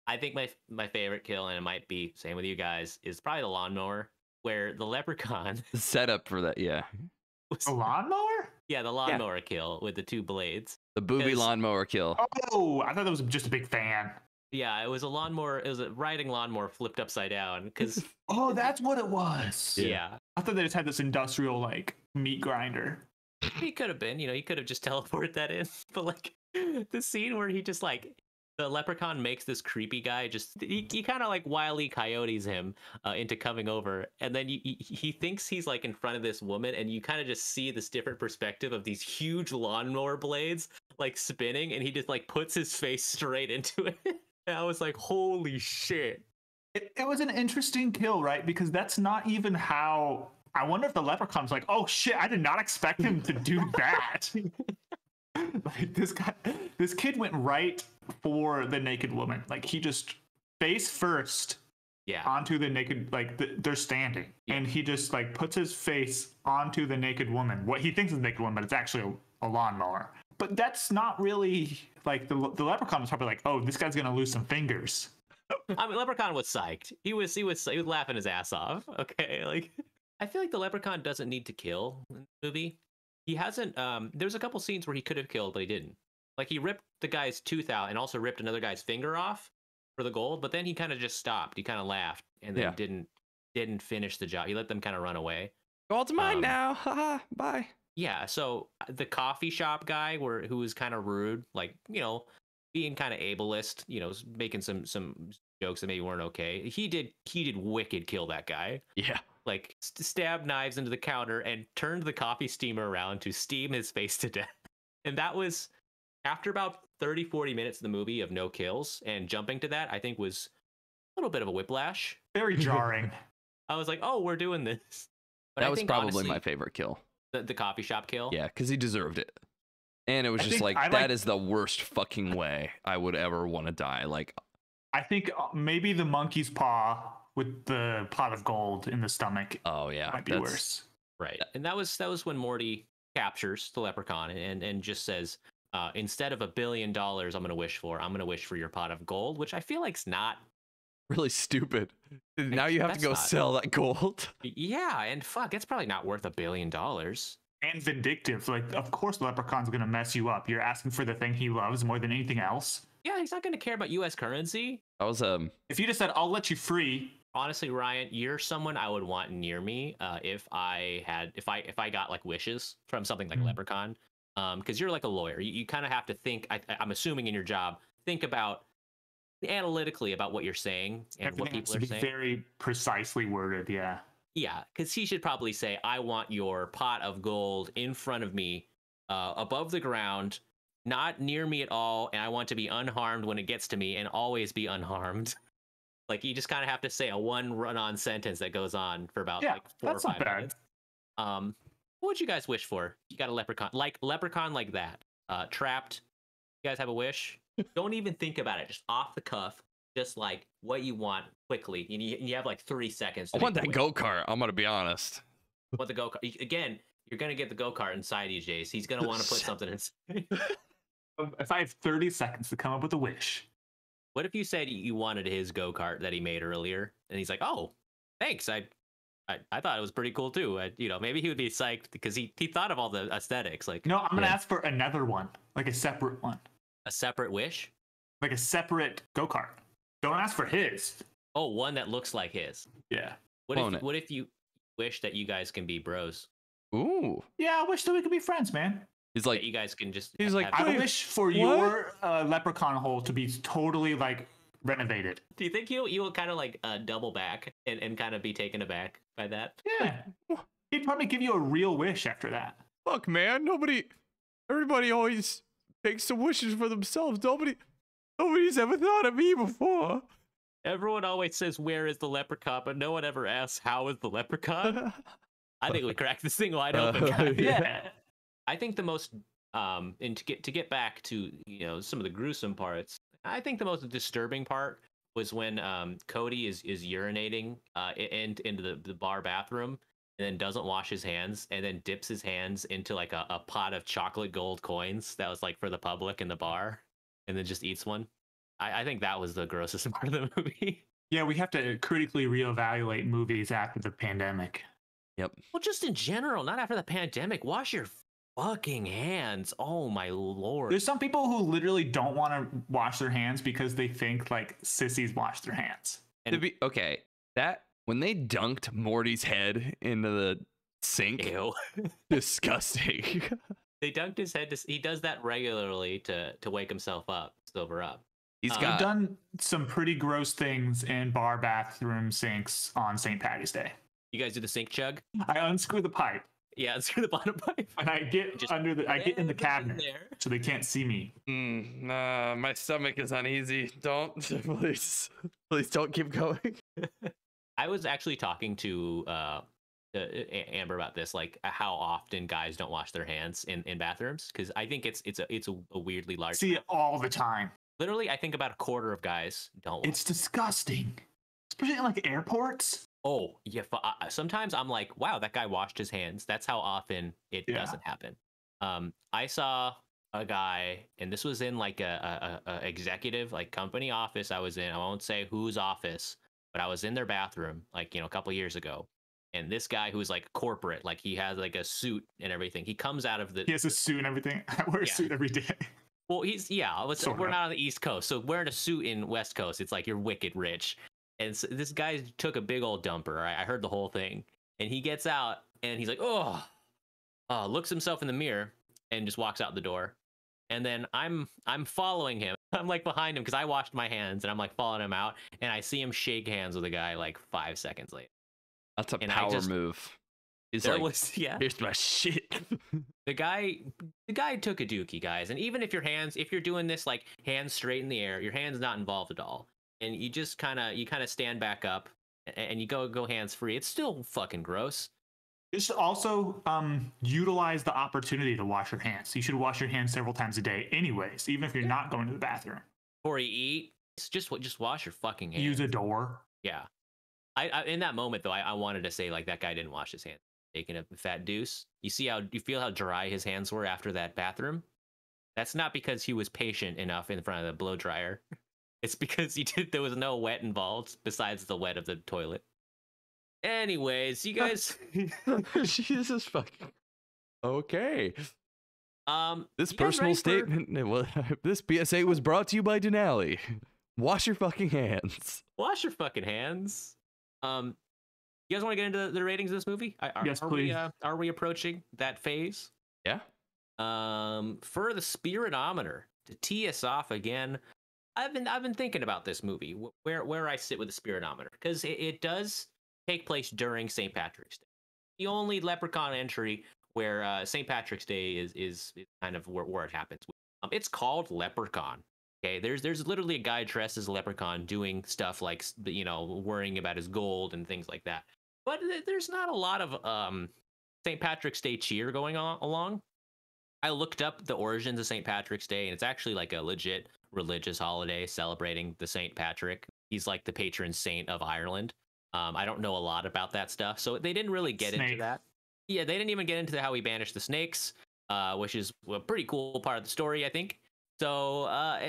Speaker 2: I think my favorite kill, and it might be same with you guys, is probably the lawnmower, where the leprechaun.
Speaker 4: The setup for that, yeah.
Speaker 3: A lawnmower?
Speaker 2: Yeah, the lawnmower kill with the two blades.
Speaker 4: The booby lawnmower kill.
Speaker 3: Oh, I thought that was just a big fan.
Speaker 2: Yeah, it was a lawnmower. It was a riding lawnmower flipped upside down. Because
Speaker 3: oh, that's what it was.
Speaker 2: Yeah.
Speaker 3: I thought they just had this industrial meat grinder.
Speaker 2: He could have been. He could have just teleported that in. But the scene where he just the leprechaun makes this creepy guy he kind of Wile E. Coyotes him into coming over, and then he thinks he's in front of this woman, and you kind of just see this different perspective of these huge lawnmower blades spinning, and he just puts his face straight into it. And I was like, holy shit.
Speaker 3: It was an interesting kill, right? Because that's not even how. I wonder if the leprechaun's like, oh shit, I did not expect him to do that. This kid went right for the naked woman. He just face first onto the naked, they're standing. Yeah. And he just puts his face onto the naked woman. What he thinks is a naked woman, but it's actually a lawnmower. But that's not really, the leprechaun was probably like, oh, this guy's gonna lose some fingers.
Speaker 2: I mean, Leprechaun was psyched. He was laughing his ass off. Okay, I feel like the Leprechaun doesn't need to kill in the movie. He hasn't. There's a couple scenes where he could have killed, but he didn't. He ripped the guy's tooth out and also ripped another guy's finger off for the gold. But then he kind of just stopped. He kind of laughed and then didn't finish the job. He let them kind of run away.
Speaker 4: Gold's mine now. Haha. Bye.
Speaker 2: Yeah. So the coffee shop guy, who was kind of rude, being kind of ableist, making some jokes that maybe weren't okay. He did wicked kill that guy.
Speaker 4: Yeah.
Speaker 2: Stabbed knives into the counter and turned the coffee steamer around to steam his face to death. And that was after about 30-40 minutes of the movie of no kills, and jumping to that, I think was a little bit of a whiplash.
Speaker 3: Very jarring.
Speaker 2: I was like, oh, we're doing this. But
Speaker 4: that was probably honestly my favorite kill.
Speaker 2: The coffee shop kill?
Speaker 4: Yeah, because he deserved it. And it was that is the worst fucking way I would ever want to die.
Speaker 3: I think maybe the monkey's paw with the pot of gold in the stomach.
Speaker 4: Oh yeah,
Speaker 3: might be worse.
Speaker 2: Right, and that was when Morty captures the leprechaun and just says, instead of $1 billion, I'm gonna wish for your pot of gold, which I feel like's not
Speaker 4: really stupid. Now you have to go sell that gold.
Speaker 2: Yeah, and fuck, it's probably not worth $1 billion.
Speaker 3: And vindictive. Of course, the leprechaun's gonna mess you up. You're asking for the thing he loves more than anything else.
Speaker 2: Yeah, he's not gonna care about U.S. currency.
Speaker 4: That was
Speaker 3: If you just said, "I'll let you free."
Speaker 2: Honestly, Ryan, you're someone I would want near me if I got wishes from something like Leprechaun, because you're a lawyer. You kind of have to think. I'm assuming in your job, think about analytically about what you're saying and what people are saying.
Speaker 3: Very precisely worded, yeah.
Speaker 2: Yeah, because he should probably say, "I want your pot of gold in front of me, above the ground, not near me at all, and I want to be unharmed when it gets to me, and always be unharmed." You just kind of have to say a one run-on sentence that goes on for about 4 or 5 minutes. What would you guys wish for? You got a leprechaun like that. Trapped. You guys have a wish? Don't even think about it. Just off the cuff. Just what you want quickly. You have 3 seconds.
Speaker 4: I want that go-kart. I'm gonna be honest.
Speaker 2: Want the go-kart? Again, you're gonna get the go-kart inside you, Jace. He's gonna want to put something inside.
Speaker 3: If I have 30 seconds to come up with a wish.
Speaker 2: What if you said you wanted his go-kart that he made earlier, and he's like, "Oh, thanks. I thought it was pretty cool too." Maybe he would be psyched because he thought of all the aesthetics.
Speaker 3: No, I'm gonna ask for another one. like a separate one,
Speaker 2: A separate wish?
Speaker 3: like a separate go-kart. Don't ask for his.
Speaker 2: Oh, one that looks like his.
Speaker 3: Yeah.
Speaker 2: What if you wish that you guys can be bros?
Speaker 4: Ooh.
Speaker 3: Yeah, I wish that we could be friends, man.
Speaker 4: He's
Speaker 2: That
Speaker 4: like,
Speaker 2: you guys can just.
Speaker 4: he's like,
Speaker 2: have-
Speaker 3: I wish for your leprechaun hole to be totally like renovated.
Speaker 2: Do you think you'll kind of like double back and kind of be taken aback by that?
Speaker 3: Yeah. He'd probably give you a real wish after that.
Speaker 4: fuck, man. Everybody always takes some wishes for themselves. Nobody's ever thought of me before.
Speaker 2: Everyone always says, "Where is the leprechaun?" But no one ever asks, "How is the leprechaun?" I think we cracked this thing wide open. guys.
Speaker 3: Yeah.
Speaker 2: I think the most and to get back to some of the gruesome parts, I think the most disturbing part was when Cody is urinating into the bar bathroom and then doesn't wash his hands and then dips his hands into like a pot of chocolate gold coins that was like for the public in the bar and then just eats one. I think that was the grossest part of the movie.
Speaker 3: Yeah, we have to critically reevaluate movies after the pandemic.
Speaker 4: Yep.
Speaker 2: Well, just in general, not after the pandemic. Wash your fucking hands. Oh my lord.
Speaker 3: There's some people who literally don't want to wash their hands because they think like sissies wash their hands.
Speaker 4: Okay, that when they dunked Morty's head into the sink,
Speaker 2: Ew.
Speaker 4: disgusting.
Speaker 2: They dunked his head. He does that regularly to wake himself up, sober up.
Speaker 4: He's
Speaker 3: I've
Speaker 4: got
Speaker 3: done some pretty gross things in bar bathroom sinks on St. Patty's Day.
Speaker 2: You guys do the sink chug?
Speaker 3: I unscrew the pipe
Speaker 2: Yeah, it's through the bottom pipe.
Speaker 3: and I get
Speaker 2: Just
Speaker 3: I get in the cabinet
Speaker 2: there.
Speaker 3: so they can't see me.
Speaker 4: my stomach is uneasy. Don't please don't keep going.
Speaker 2: I was actually talking to Amber about this, like how often guys don't wash their hands in bathrooms, because I think it's a weirdly large.
Speaker 3: See it all the time.
Speaker 2: Literally, I think about a quarter of guys don't. Wash.
Speaker 3: It's disgusting, especially in like airports.
Speaker 2: Oh yeah. Sometimes I'm like, wow, that guy washed his hands. That's how often it doesn't happen. I saw a guy, and this was in like a executive like company office. I was in. I won't say whose office, but I was in their bathroom like a couple years ago. And this guy who's like corporate, like he has like a suit and everything. He comes out of the.
Speaker 3: He has a suit and everything. I wear a suit every day.
Speaker 2: Well, we're not on the East Coast, so wearing a suit in West Coast, it's like you're wicked rich. And so this guy took a big old dumper. I heard the whole thing, and he gets out and he's like, looks himself in the mirror and just walks out the door. And then I'm following him. I'm like behind him because I washed my hands, and I'm like following him out, and I see him shake hands with a guy like 5 seconds later.
Speaker 4: That's a power move. He's
Speaker 2: That
Speaker 4: like,
Speaker 2: was
Speaker 4: here's my shit.
Speaker 2: The guy took a dookie, guys. And even if if you're doing this like hands straight in the air, your hand's not involved at all, and you just kind of stand back up and you go hands free. It's still fucking gross.
Speaker 3: Just also utilize the opportunity to wash your hands. You should wash your hands several times a day, anyways, even if you're not going to the bathroom.
Speaker 2: Before you eat, just wash your fucking hands.
Speaker 3: Use a door.
Speaker 2: Yeah. I in that moment though, I wanted to say like that guy didn't wash his hands. Taking a fat deuce. You feel how dry his hands were after that bathroom? That's not because he was patient enough in front of the blow dryer. It's because there was no wet involved besides the wet of the toilet. Anyways, you guys
Speaker 4: Jesus fucking. Okay. This
Speaker 2: you guys
Speaker 4: personal
Speaker 2: ready
Speaker 4: statement. This PSA was brought to you by Denali. Wash your fucking hands.
Speaker 2: Wash your fucking hands. You guys want to get into the ratings of this movie?
Speaker 3: Yes, please.
Speaker 2: Are we approaching that phase?
Speaker 4: Yeah.
Speaker 2: For the Spiritometer to tee us off again, I've been thinking about this movie, where I sit with the Spiritometer, because it does take place during St. Patrick's Day. The only Leprechaun entry where St. Patrick's Day is kind of where it happens. It's called Leprechaun. Okay, there's literally a guy dressed as a leprechaun doing stuff like worrying about his gold and things like that. But there's not a lot of St. Patrick's Day cheer going along. I looked up the origins of St. Patrick's Day, and it's actually like a legit religious holiday celebrating the St. Patrick. He's like the patron saint of Ireland. I don't know a lot about that stuff, so they didn't really get into that. Yeah, they didn't even get into how he banished the snakes, which is a pretty cool part of the story, I think. So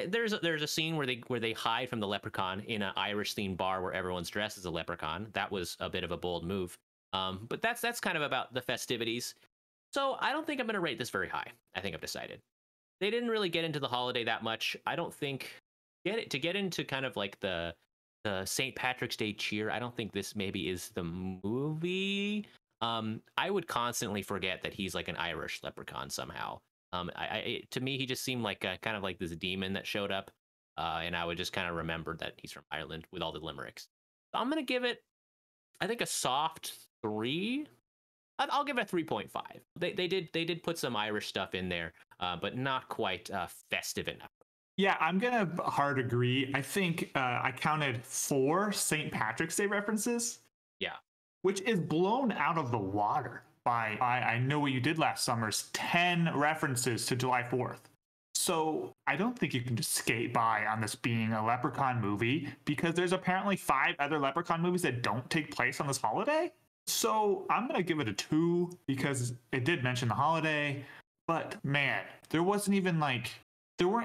Speaker 2: there's a scene where they hide from the leprechaun in an Irish-themed bar where everyone's dressed as a leprechaun. That was a bit of a bold move, but that's kind of about the festivities. So I don't think I'm going to rate this very high. I think I've decided. they didn't really get into the holiday that much. I don't think to get into kind of like the St. Patrick's Day cheer. I don't think this maybe is the movie. I would constantly forget that he's like an Irish leprechaun somehow. To me, he just seemed like kind of like this demon that showed up, and I would just kind of remember that he's from Ireland with all the limericks. So I'm gonna give it, I think, a soft 3. I'll give it a 3.5. They did put some Irish stuff in there, but not quite festive enough.
Speaker 3: Yeah, I'm gonna hard agree. I think I counted 4 St. Patrick's Day references.
Speaker 2: Yeah,
Speaker 3: which is blown out of the water by I Know What You Did Last Summer's 10 references to July 4th. So I don't think you can just skate by on this being a Leprechaun movie, because there's apparently 5 other Leprechaun movies that don't take place on this holiday. So I'm going to give it a 2 because it did mention the holiday. But man, there weren't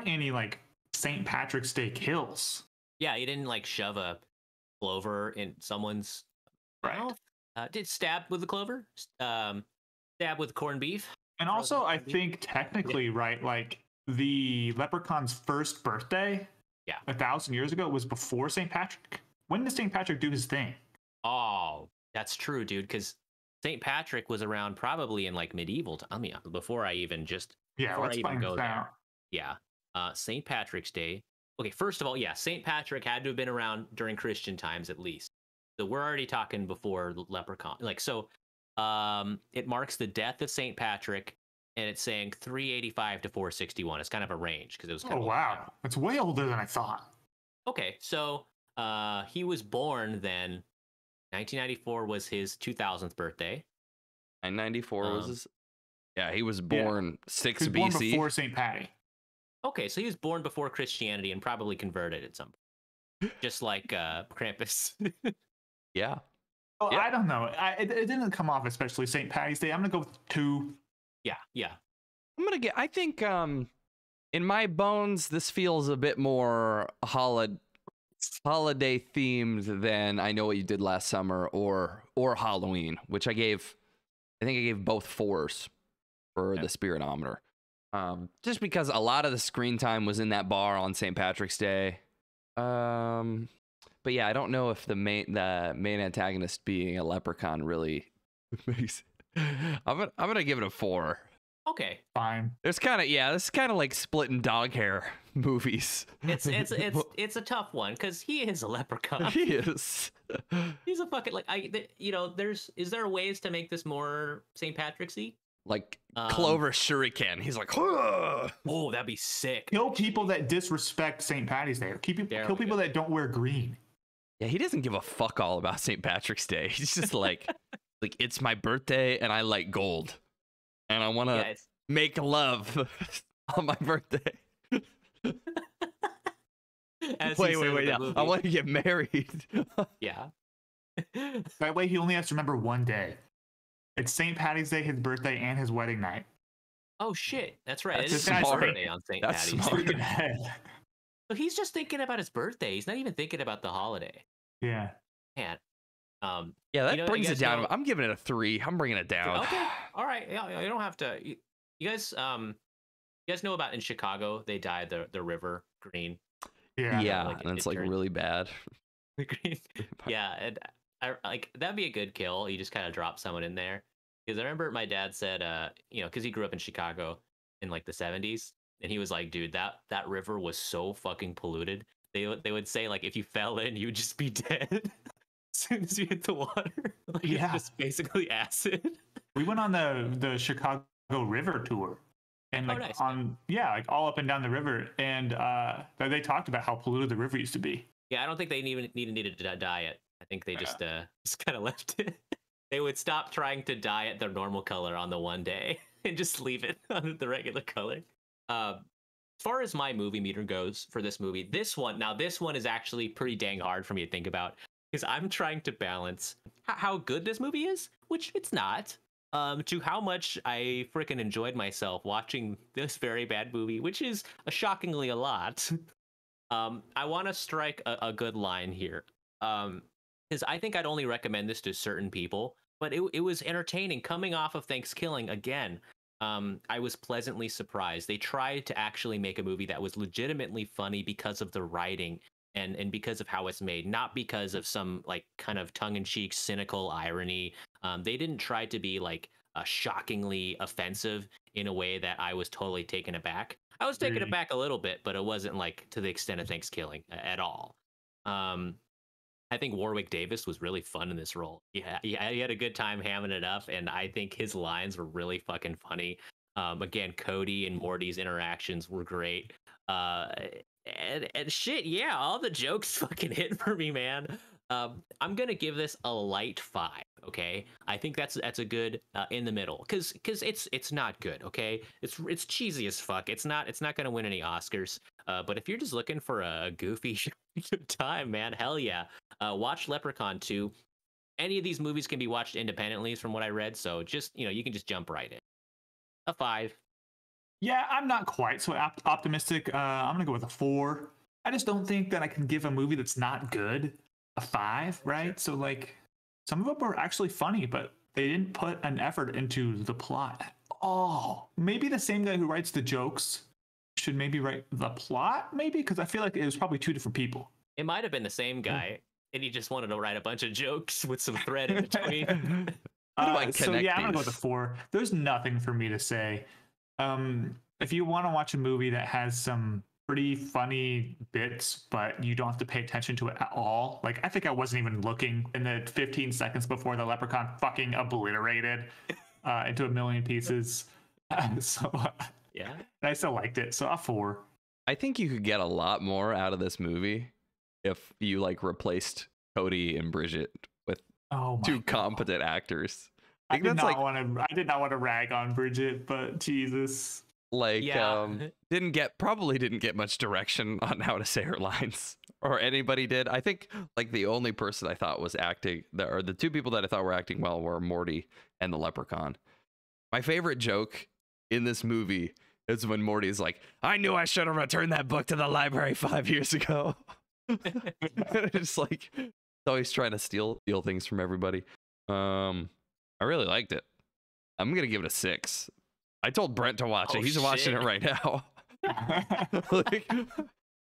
Speaker 3: any like St. Patrick's Day kills.
Speaker 2: Yeah, he didn't like shove a clover in someone's mouth. Did stab with the clover, stab with corned beef.
Speaker 3: And also, I think technically, right, like the Leprechaun's first birthday, 1,000 years ago, was before St. Patrick. When did St. Patrick do his thing?
Speaker 2: Oh, that's true, dude. Because St. Patrick was around probably in like medieval time. I mean, before I even go there. Yeah, St. Patrick's Day. Okay, first of all, St. Patrick had to have been around during Christian times at least. So we're already talking before Leprechaun. It marks the death of St. Patrick, and it's saying 385 to 461. It's kind of a range because it was kind of
Speaker 3: wow. That's way older than I thought.
Speaker 2: Okay, so he was born then. 1994 was his 2000th birthday.
Speaker 4: 994 was his... Yeah, he was born 6
Speaker 3: he was
Speaker 4: BC.
Speaker 3: Born before St. Patty.
Speaker 2: Okay, so he was born before Christianity and probably converted at some point. Just like Krampus.
Speaker 4: Yeah.
Speaker 3: Oh, yeah. I don't know. It didn't come off especially St. Patty's Day. I'm gonna go with 2.
Speaker 2: Yeah.
Speaker 4: I think in my bones this feels a bit more holiday themed than I Know What You Did Last Summer or Halloween, which I think I gave both 4s for the Spiritometer. Just because a lot of the screen time was in that bar on St. Patrick's Day. But yeah, I don't know if the main antagonist being a leprechaun really makes it. I'm gonna give it a 4.
Speaker 2: Okay,
Speaker 3: fine.
Speaker 4: This is kind of like splitting dog hair movies.
Speaker 2: It's a tough one because he is a leprechaun.
Speaker 4: He is.
Speaker 2: He's a fucking is there ways to make this more St. Patrick's-y?
Speaker 4: Like Clover Shuriken. He's like, ugh.
Speaker 2: Oh, that'd be sick.
Speaker 3: Kill people that disrespect St. Patty's Day. Kill people that don't wear green.
Speaker 4: Yeah, he doesn't give a fuck all about St. Patrick's Day. He's just like, it's my birthday and I like gold. And I want to make love on my birthday. Wait. Yeah. I want to get married.
Speaker 2: Yeah.
Speaker 3: That way he only has to remember one day. It's St. Patty's Day, his birthday, and his wedding night.
Speaker 2: Oh, shit. That's right.
Speaker 4: That's
Speaker 2: it is his birthday on St. Patty's Day. So he's just thinking about his birthday. He's not even thinking about the holiday.
Speaker 3: Yeah.
Speaker 2: Man.
Speaker 4: That brings it down. I'm giving it a 3. I'm bringing it down.
Speaker 2: Okay. All right. Yeah, you don't have to. You guys know about in Chicago they dyed the river green.
Speaker 3: Yeah.
Speaker 4: And it's like really bad.
Speaker 2: Green. Yeah, and that'd be a good kill. You just kind of drop someone in there. Because I remember my dad said, because he grew up in Chicago in like the 70s, and he was like, dude, that river was so fucking polluted. They would say like if you fell in, you would just be dead as soon as you hit the water. It's just basically acid.
Speaker 3: We went on the Chicago River tour, and
Speaker 2: nice.
Speaker 3: Like all up and down the river, and they talked about how polluted the river used to be.
Speaker 2: Yeah, I don't think they even needed to dye it. I think they just kind of left it. They would stop trying to dye it their normal color on the one day and just leave it on the regular color. As far as my movie meter goes for this movie, this one is actually pretty dang hard for me to think about because I'm trying to balance how good this movie is, which it's not, to how much I freaking enjoyed myself watching this very bad movie, which is shockingly a lot. I want to strike a good line here. Because I think I'd only recommend this to certain people, but it was entertaining coming off of Thanksgiving again. I was pleasantly surprised. They tried to actually make a movie that was legitimately funny because of the writing and because of how it's made, not because of some like kind of tongue-in-cheek cynical irony. They didn't try to be like shockingly offensive in a way that I was totally taken aback. I was taken aback a little bit, but it wasn't like to the extent of Thanksgiving at all. I think Warwick Davis was really fun in this role. Yeah, he had a good time hamming it up, and I think his lines were really fucking funny. Again, Cody and Morty's interactions were great. And shit, yeah, all the jokes fucking hit for me, man. I'm gonna give this a light 5. Okay, I think that's a good in the middle, because it's not good. Okay, it's cheesy as fuck. It's not gonna win any Oscars. But if you're just looking for a goofy good time, man, hell yeah, watch Leprechaun 2. Any of these movies can be watched independently, from what I read. So just you can just jump right in. A 5.
Speaker 3: Yeah, I'm not quite so optimistic. I'm gonna go with a 4. I just don't think that I can give a movie that's not good a 5, right? So like, some of them were actually funny, but they didn't put an effort into the plot at all. Maybe the same guy who writes the jokes should maybe write the plot, maybe, because I feel like it was probably 2 different people.
Speaker 2: It might have been the same guy, and he just wanted to write a bunch of jokes with some thread in between.
Speaker 3: So yeah, I'm gonna go with a 4. There's nothing for me to say. If you want to watch a movie that has some pretty funny bits, but you don't have to pay attention to it at all, like I think I wasn't even looking in the 15 seconds before the leprechaun fucking obliterated into a million pieces. So
Speaker 2: yeah,
Speaker 3: I still liked it. So a 4.
Speaker 4: I think you could get a lot more out of this movie if you like replaced Cody and Bridget with 2 competent actors.
Speaker 3: I did not want to rag on Bridget, but Jesus.
Speaker 4: Like, probably didn't get much direction on how to say her lines, or anybody did. I think like the only person I thought was acting, or the 2 people that I thought were acting well, were Morty and the Leprechaun. My favorite joke in this movie is when Morty's like, "I knew I should have returned that book to the library 5 years ago." It's like, he's always trying to steal things from everybody. I really liked it. I'm gonna give it a 6. I told Brent to watch it. He's watching it right now. Like,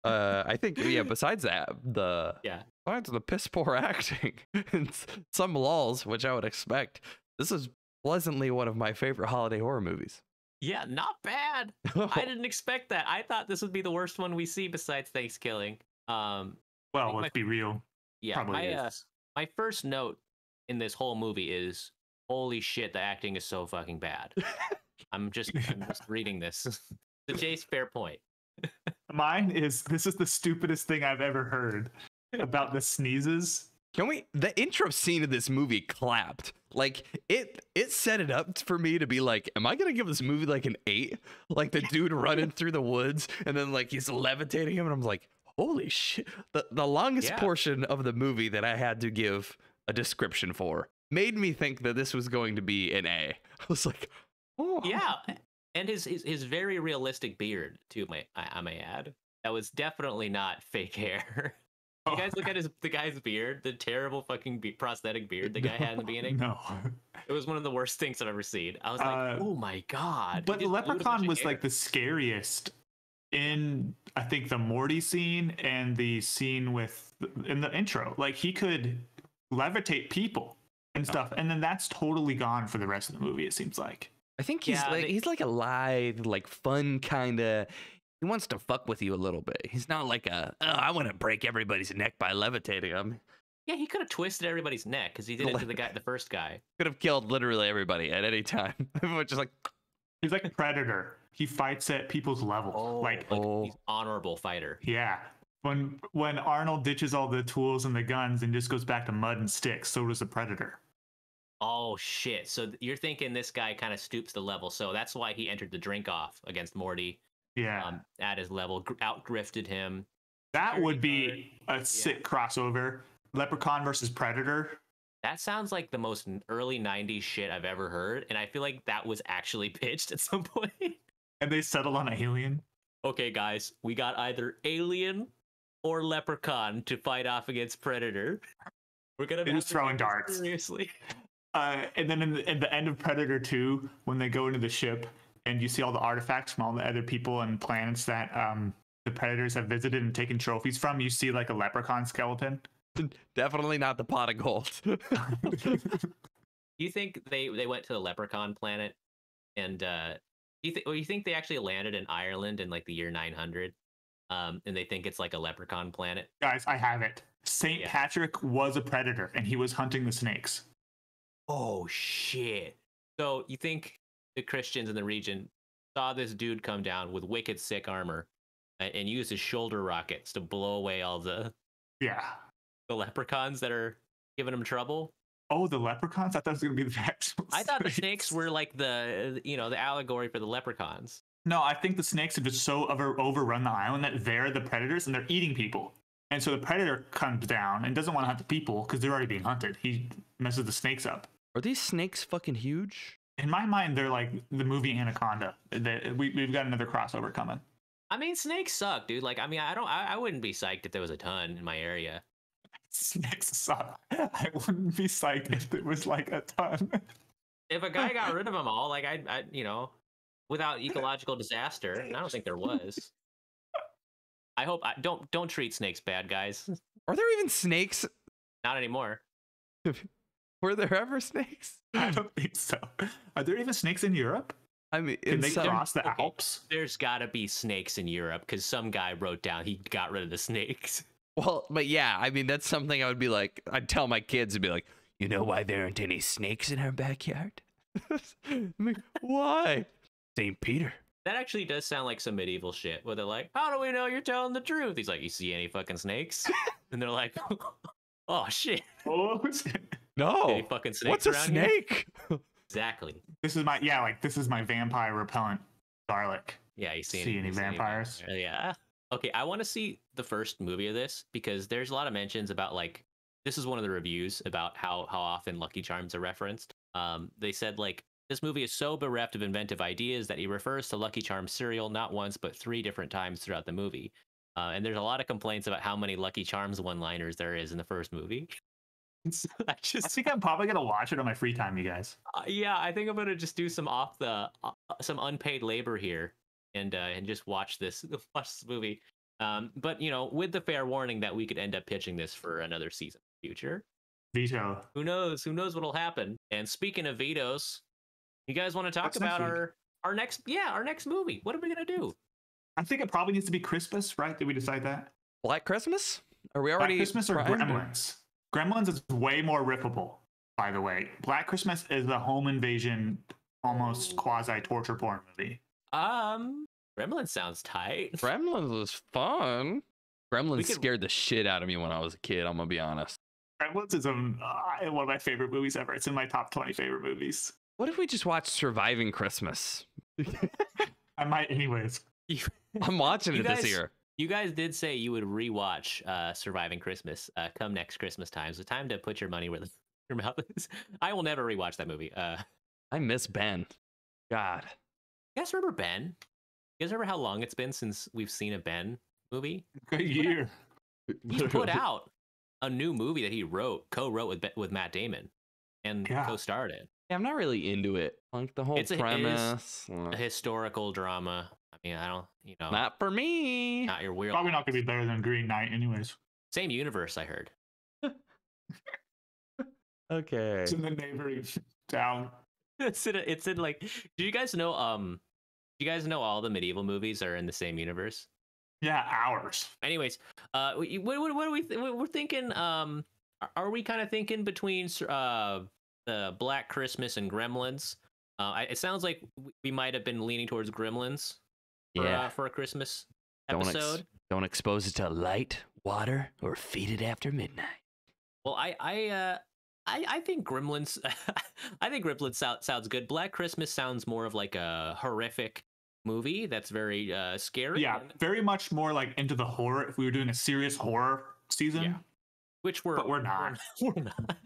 Speaker 4: I think besides that, besides the piss poor acting and some lulls, which I would expect, this is pleasantly one of my favorite holiday horror movies.
Speaker 2: Yeah, not bad. I didn't expect that. I thought this would be the worst one we see besides Thanksgiving.
Speaker 3: Well, let's be real.
Speaker 2: Yeah, my first note in this whole movie is, holy shit, the acting is so fucking bad. I'm just reading this. So Jay's fair point.
Speaker 3: Mine is, this is the stupidest thing I've ever heard about the sneezes.
Speaker 4: The intro scene of this movie clapped. Like it set it up for me to be like, am I gonna give this movie like an 8? Like the dude running through the woods and then like he's levitating him, and I'm like, holy shit. The longest portion of the movie that I had to give a description for made me think that this was going to be an A. I was like, oh.
Speaker 2: Yeah, and his very realistic beard too, I may add. That was definitely not fake hair. You guys look at the guy's beard, the terrible fucking prosthetic beard the guy had in the beginning.
Speaker 3: No.
Speaker 2: It was one of the worst things I've ever seen. I was like, oh my God.
Speaker 3: But the Leprechaun was like the scariest in, I think, the Morty scene and the scene in the intro. Like, he could levitate people and stuff, and then that's totally gone for the rest of the movie, it seems like.
Speaker 4: I think he's like a live, like fun kind of. He wants to fuck with you a little bit. He's not like I want to break everybody's neck by levitating him.
Speaker 2: Yeah, he could have twisted everybody's neck because he did it to the first guy.
Speaker 4: Could have killed literally everybody at any time. Just like,
Speaker 3: he's like a predator. He fights at people's level. He's
Speaker 2: an honorable fighter.
Speaker 3: Yeah. When Arnold ditches all the tools and the guns and just goes back to mud and sticks, so does the predator.
Speaker 2: Oh shit! So you're thinking this guy kind of stoops the level, so that's why he entered the drink off against Morty.
Speaker 3: Yeah,
Speaker 2: at his level, outgrifted him.
Speaker 3: That would be a sick crossover. Leprechaun versus Predator.
Speaker 2: That sounds like the most early 90s shit I've ever heard, and I feel like that was actually pitched at some point.
Speaker 3: And they settled on Alien.
Speaker 2: Okay, guys, we got either Alien or Leprechaun to fight off against Predator. We're gonna
Speaker 3: be just throwing darts.
Speaker 2: Seriously.
Speaker 3: And then in the end of Predator 2, when they go into the ship and you see all the artifacts from all the other people and planets that the Predators have visited and taken trophies from, you see like a leprechaun skeleton.
Speaker 4: Definitely not the pot of gold.
Speaker 2: Do you think they went to the Leprechaun planet, and you think they actually landed in Ireland in like the year 900, and they think it's like a leprechaun planet?
Speaker 3: Guys, I have it. Saint Patrick was a predator, and he was hunting the snakes.
Speaker 2: Oh shit! So you think the Christians in the region saw this dude come down with wicked sick armor and use his shoulder rockets to blow away all the leprechauns that are giving him trouble?
Speaker 3: Oh, the leprechauns? I thought it was gonna be the actual
Speaker 2: I thought the snakes were like the allegory for the leprechauns.
Speaker 3: No, I think the snakes have just so overrun the island that they're the predators and they're eating people. And so the predator comes down and doesn't want to hunt the people because they're already being hunted. He messes the snakes up.
Speaker 4: Are these snakes fucking huge?
Speaker 3: In my mind, they're like the movie Anaconda. We've got another crossover coming.
Speaker 2: I mean, snakes suck, dude. Like, I mean, I wouldn't be psyched if there was a ton in my area.
Speaker 3: Snakes suck. I wouldn't be psyched if there was like a ton.
Speaker 2: If a guy got rid of them all, like I without ecological disaster, and I don't think there was. I hope don't treat snakes bad, guys.
Speaker 4: Are there even snakes?
Speaker 2: Not anymore.
Speaker 4: Were there ever snakes?
Speaker 3: I don't think so. Are there even snakes in Europe?
Speaker 4: I mean,
Speaker 3: can they cross the Alps?
Speaker 2: There's got to be snakes in Europe because some guy wrote down he got rid of the snakes.
Speaker 4: Well, but yeah, I mean, that's something I would be like, I'd tell my kids and be like, you know why there aren't any snakes in our backyard? I mean, why? St. Peter.
Speaker 2: That actually does sound like some medieval shit where they're like, how do we know you're telling the truth? He's like, you see any fucking snakes? And they're like, oh shit.
Speaker 3: Oh shit.
Speaker 4: No.
Speaker 2: Any fucking snakes
Speaker 4: What's a
Speaker 2: around
Speaker 4: snake?
Speaker 2: Here? Exactly.
Speaker 3: This is my vampire repellent garlic.
Speaker 2: Yeah, you see
Speaker 3: any vampires?
Speaker 2: Yeah. Okay, I want to see the first movie of this because there's a lot of mentions about like this is one of the reviews about how often Lucky Charms are referenced. They said like this movie is so bereft of inventive ideas that he refers to Lucky Charms cereal not once but 3 different times throughout the movie. And there's a lot of complaints about how many Lucky Charms one-liners there is in the first movie.
Speaker 3: I think I'm probably gonna watch it on my free time, you guys.
Speaker 2: Yeah, I think I'm gonna just do some some unpaid labor here and just watch this movie. But with the fair warning that we could end up pitching this for another season in the future.
Speaker 3: Veto.
Speaker 2: Who knows what'll happen? And speaking of vetoes, you guys want to talk about our next movie? What are we gonna do?
Speaker 3: I think it probably needs to be Christmas, right? Did we decide that?
Speaker 4: Black Christmas? Are we already?
Speaker 3: Black Christmas or Gremlins? Gremlins is way more rippable, by the way. Black Christmas is a home invasion, almost quasi torture porn movie.
Speaker 2: Gremlins sounds tight.
Speaker 4: Gremlins was fun. Gremlins scared the shit out of me when I was a kid. I'm gonna be honest.
Speaker 3: Gremlins is one of my favorite movies ever. It's in my top 20 favorite movies.
Speaker 4: What if we just watched Surviving Christmas?
Speaker 3: I might, anyways.
Speaker 4: I'm watching it this year.
Speaker 2: You guys did say you would rewatch Surviving Christmas come next Christmas time. So time to put your money where your mouth is. I will never rewatch that movie.
Speaker 4: I miss Ben. God.
Speaker 2: You guys remember Ben? You guys remember how long it's been since we've seen a Ben movie?
Speaker 3: A year.
Speaker 2: He put out a new movie that he co-wrote with Matt Damon and co-starred in.
Speaker 4: Yeah, I'm not really into it. Like the whole premise.
Speaker 2: It is a historical drama. I mean, I don't,
Speaker 4: Not for me.
Speaker 2: Not your wheel.
Speaker 3: Probably not going to be better than Green Knight anyways.
Speaker 2: Same universe, I heard.
Speaker 4: Okay.
Speaker 3: It's in the neighboring town.
Speaker 2: It's in like, do you guys know all the medieval movies are in the same universe?
Speaker 3: Yeah, ours.
Speaker 2: Anyways, what are we we're thinking, are we kind of thinking between Black Christmas and Gremlins? It sounds like we might have been leaning towards Gremlins for a Christmas episode.
Speaker 4: Don't expose it to light, water, or feed it after midnight.
Speaker 2: Well, I think Gremlins. I think Gremlins sounds good. Black Christmas sounds more of like a horrific movie that's very scary.
Speaker 3: Yeah, very much more like into the horror. If we were doing a serious horror season,
Speaker 2: but we're not. We're not.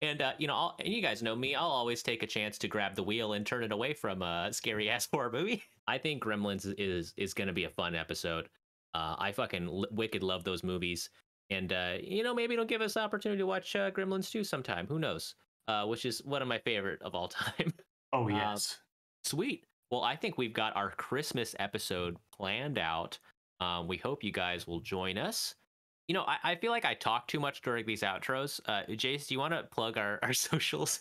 Speaker 2: And and you guys know me. I'll always take a chance to grab the wheel and turn it away from a scary ass horror movie. I think Gremlins is going to be a fun episode. I fucking wicked love those movies, and maybe it'll give us the opportunity to watch Gremlins 2 sometime. Who knows? which is one of my favorite of all time.
Speaker 3: Oh yes.
Speaker 2: Sweet. Well, I think we've got our Christmas episode planned out. We hope you guys will join us. You know, I feel like I talk too much during these outros. Jace, do you want to plug our socials?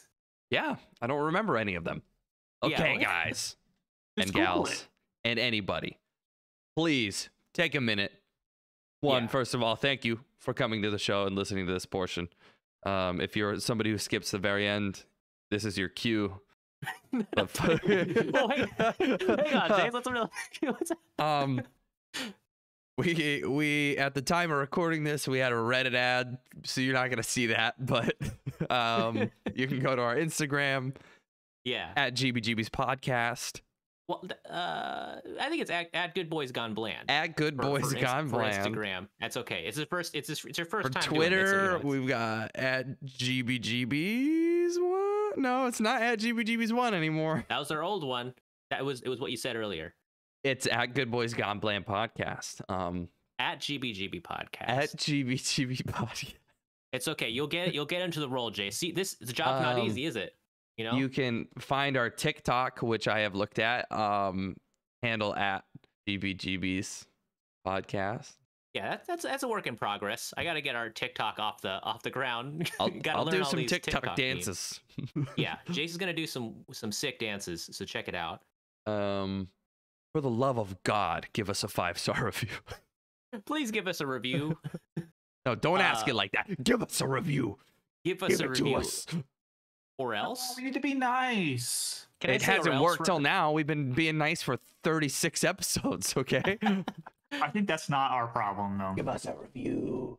Speaker 4: Yeah, I don't remember any of them. Okay,
Speaker 2: Yeah.
Speaker 4: guys
Speaker 3: Just
Speaker 4: and
Speaker 3: Google
Speaker 4: gals
Speaker 3: it.
Speaker 4: and anybody, please take a minute. One,
Speaker 2: Yeah.
Speaker 4: first of all, thank you for coming to the show and listening to this portion. If you're somebody who skips the very end, this is your cue.
Speaker 2: Well, hang on, Jace. What's
Speaker 4: We at the time of recording this, we had a Reddit ad, so you're not gonna see that, but you can go to our Instagram
Speaker 2: Yeah.
Speaker 4: at GBGB's podcast.
Speaker 2: Well, I think it's at Good Boys Gone Bland.
Speaker 4: At Good Boys Gone
Speaker 2: for
Speaker 4: Bland.
Speaker 2: Instagram. That's okay. It's your first
Speaker 4: For
Speaker 2: time
Speaker 4: Twitter,
Speaker 2: doing it, so,
Speaker 4: we've got at GBGB's one. No, it's not at GBGB's one anymore.
Speaker 2: that was our old one. It was what you said earlier.
Speaker 4: It's at Good Boys Gone Bland podcast.
Speaker 2: At GBGB podcast.
Speaker 4: At GBGB podcast.
Speaker 2: It's okay. You'll get into the role, Jay. See, the job's not easy, is it? You know.
Speaker 4: You can find our TikTok, which I have looked at. Handle at GBGB's podcast.
Speaker 2: Yeah, that's a work in progress. I got to get our TikTok off the ground.
Speaker 4: I'll
Speaker 2: Gotta learn
Speaker 4: do
Speaker 2: all
Speaker 4: some
Speaker 2: these
Speaker 4: TikTok
Speaker 2: memes.
Speaker 4: dances.
Speaker 2: Yeah, Jason's gonna do some sick dances, so check it out.
Speaker 4: For the love of God, give us a 5-star review.
Speaker 2: Please give us a review.
Speaker 4: No, don't ask it like that. Give us a review.
Speaker 2: Give us
Speaker 4: Give
Speaker 2: a
Speaker 4: it
Speaker 2: review,
Speaker 4: to us.
Speaker 2: or else.
Speaker 3: We need to be nice.
Speaker 2: Can I
Speaker 4: It
Speaker 2: say or
Speaker 4: hasn't
Speaker 2: else
Speaker 4: worked
Speaker 2: for-
Speaker 4: till now. We've been being nice for 36 episodes, okay?
Speaker 3: I think that's not our problem, though.
Speaker 4: Give us a review.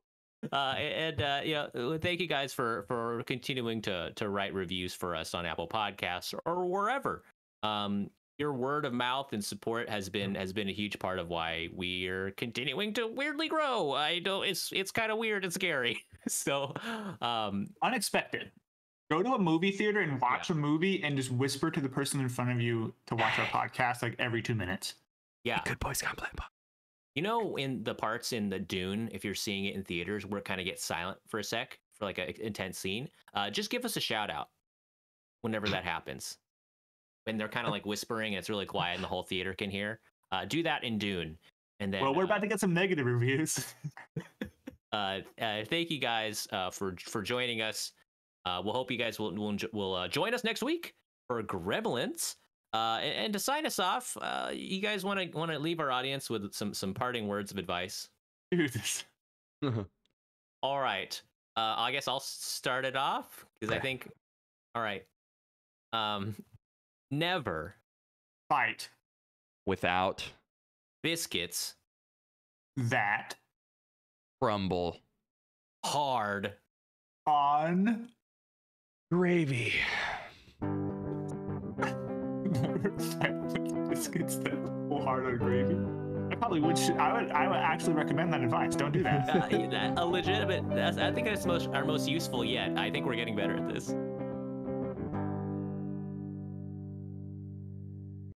Speaker 2: Thank you guys for continuing to write reviews for us on Apple Podcasts or wherever. Your word of mouth and support has been a huge part of why we're continuing to weirdly grow. It's kind of weird and scary. So
Speaker 3: Unexpected. Go to a movie theater and watch a movie and just whisper to the person in front of you to watch our podcast like every 2 minutes.
Speaker 2: yeah.
Speaker 4: Good Boys Gone Bland.
Speaker 2: You know, in the parts in the Dune, if you're seeing it in theaters where it kind of gets silent for a sec for like an intense scene, just give us a shout out whenever that happens. When they're kind of like whispering and it's really quiet and the whole theater can hear. Do that in Dune. And then
Speaker 3: Well, we're about to get some negative reviews.
Speaker 2: thank you guys for joining us. We'll hope you guys will join us next week for Gremlins. And to sign us off, you guys want to leave our audience with some parting words of advice?
Speaker 3: Dude,
Speaker 2: All right. I guess I'll start it off because I think. All right. Never
Speaker 3: fight
Speaker 4: Without
Speaker 2: biscuits
Speaker 3: that
Speaker 4: crumble
Speaker 2: hard
Speaker 3: on
Speaker 4: gravy.
Speaker 3: biscuits that pull hard on gravy. I probably would. I would actually recommend that advice. Don't do that.
Speaker 2: a legitimate. I think that's our most useful yet. I think we're getting better at this.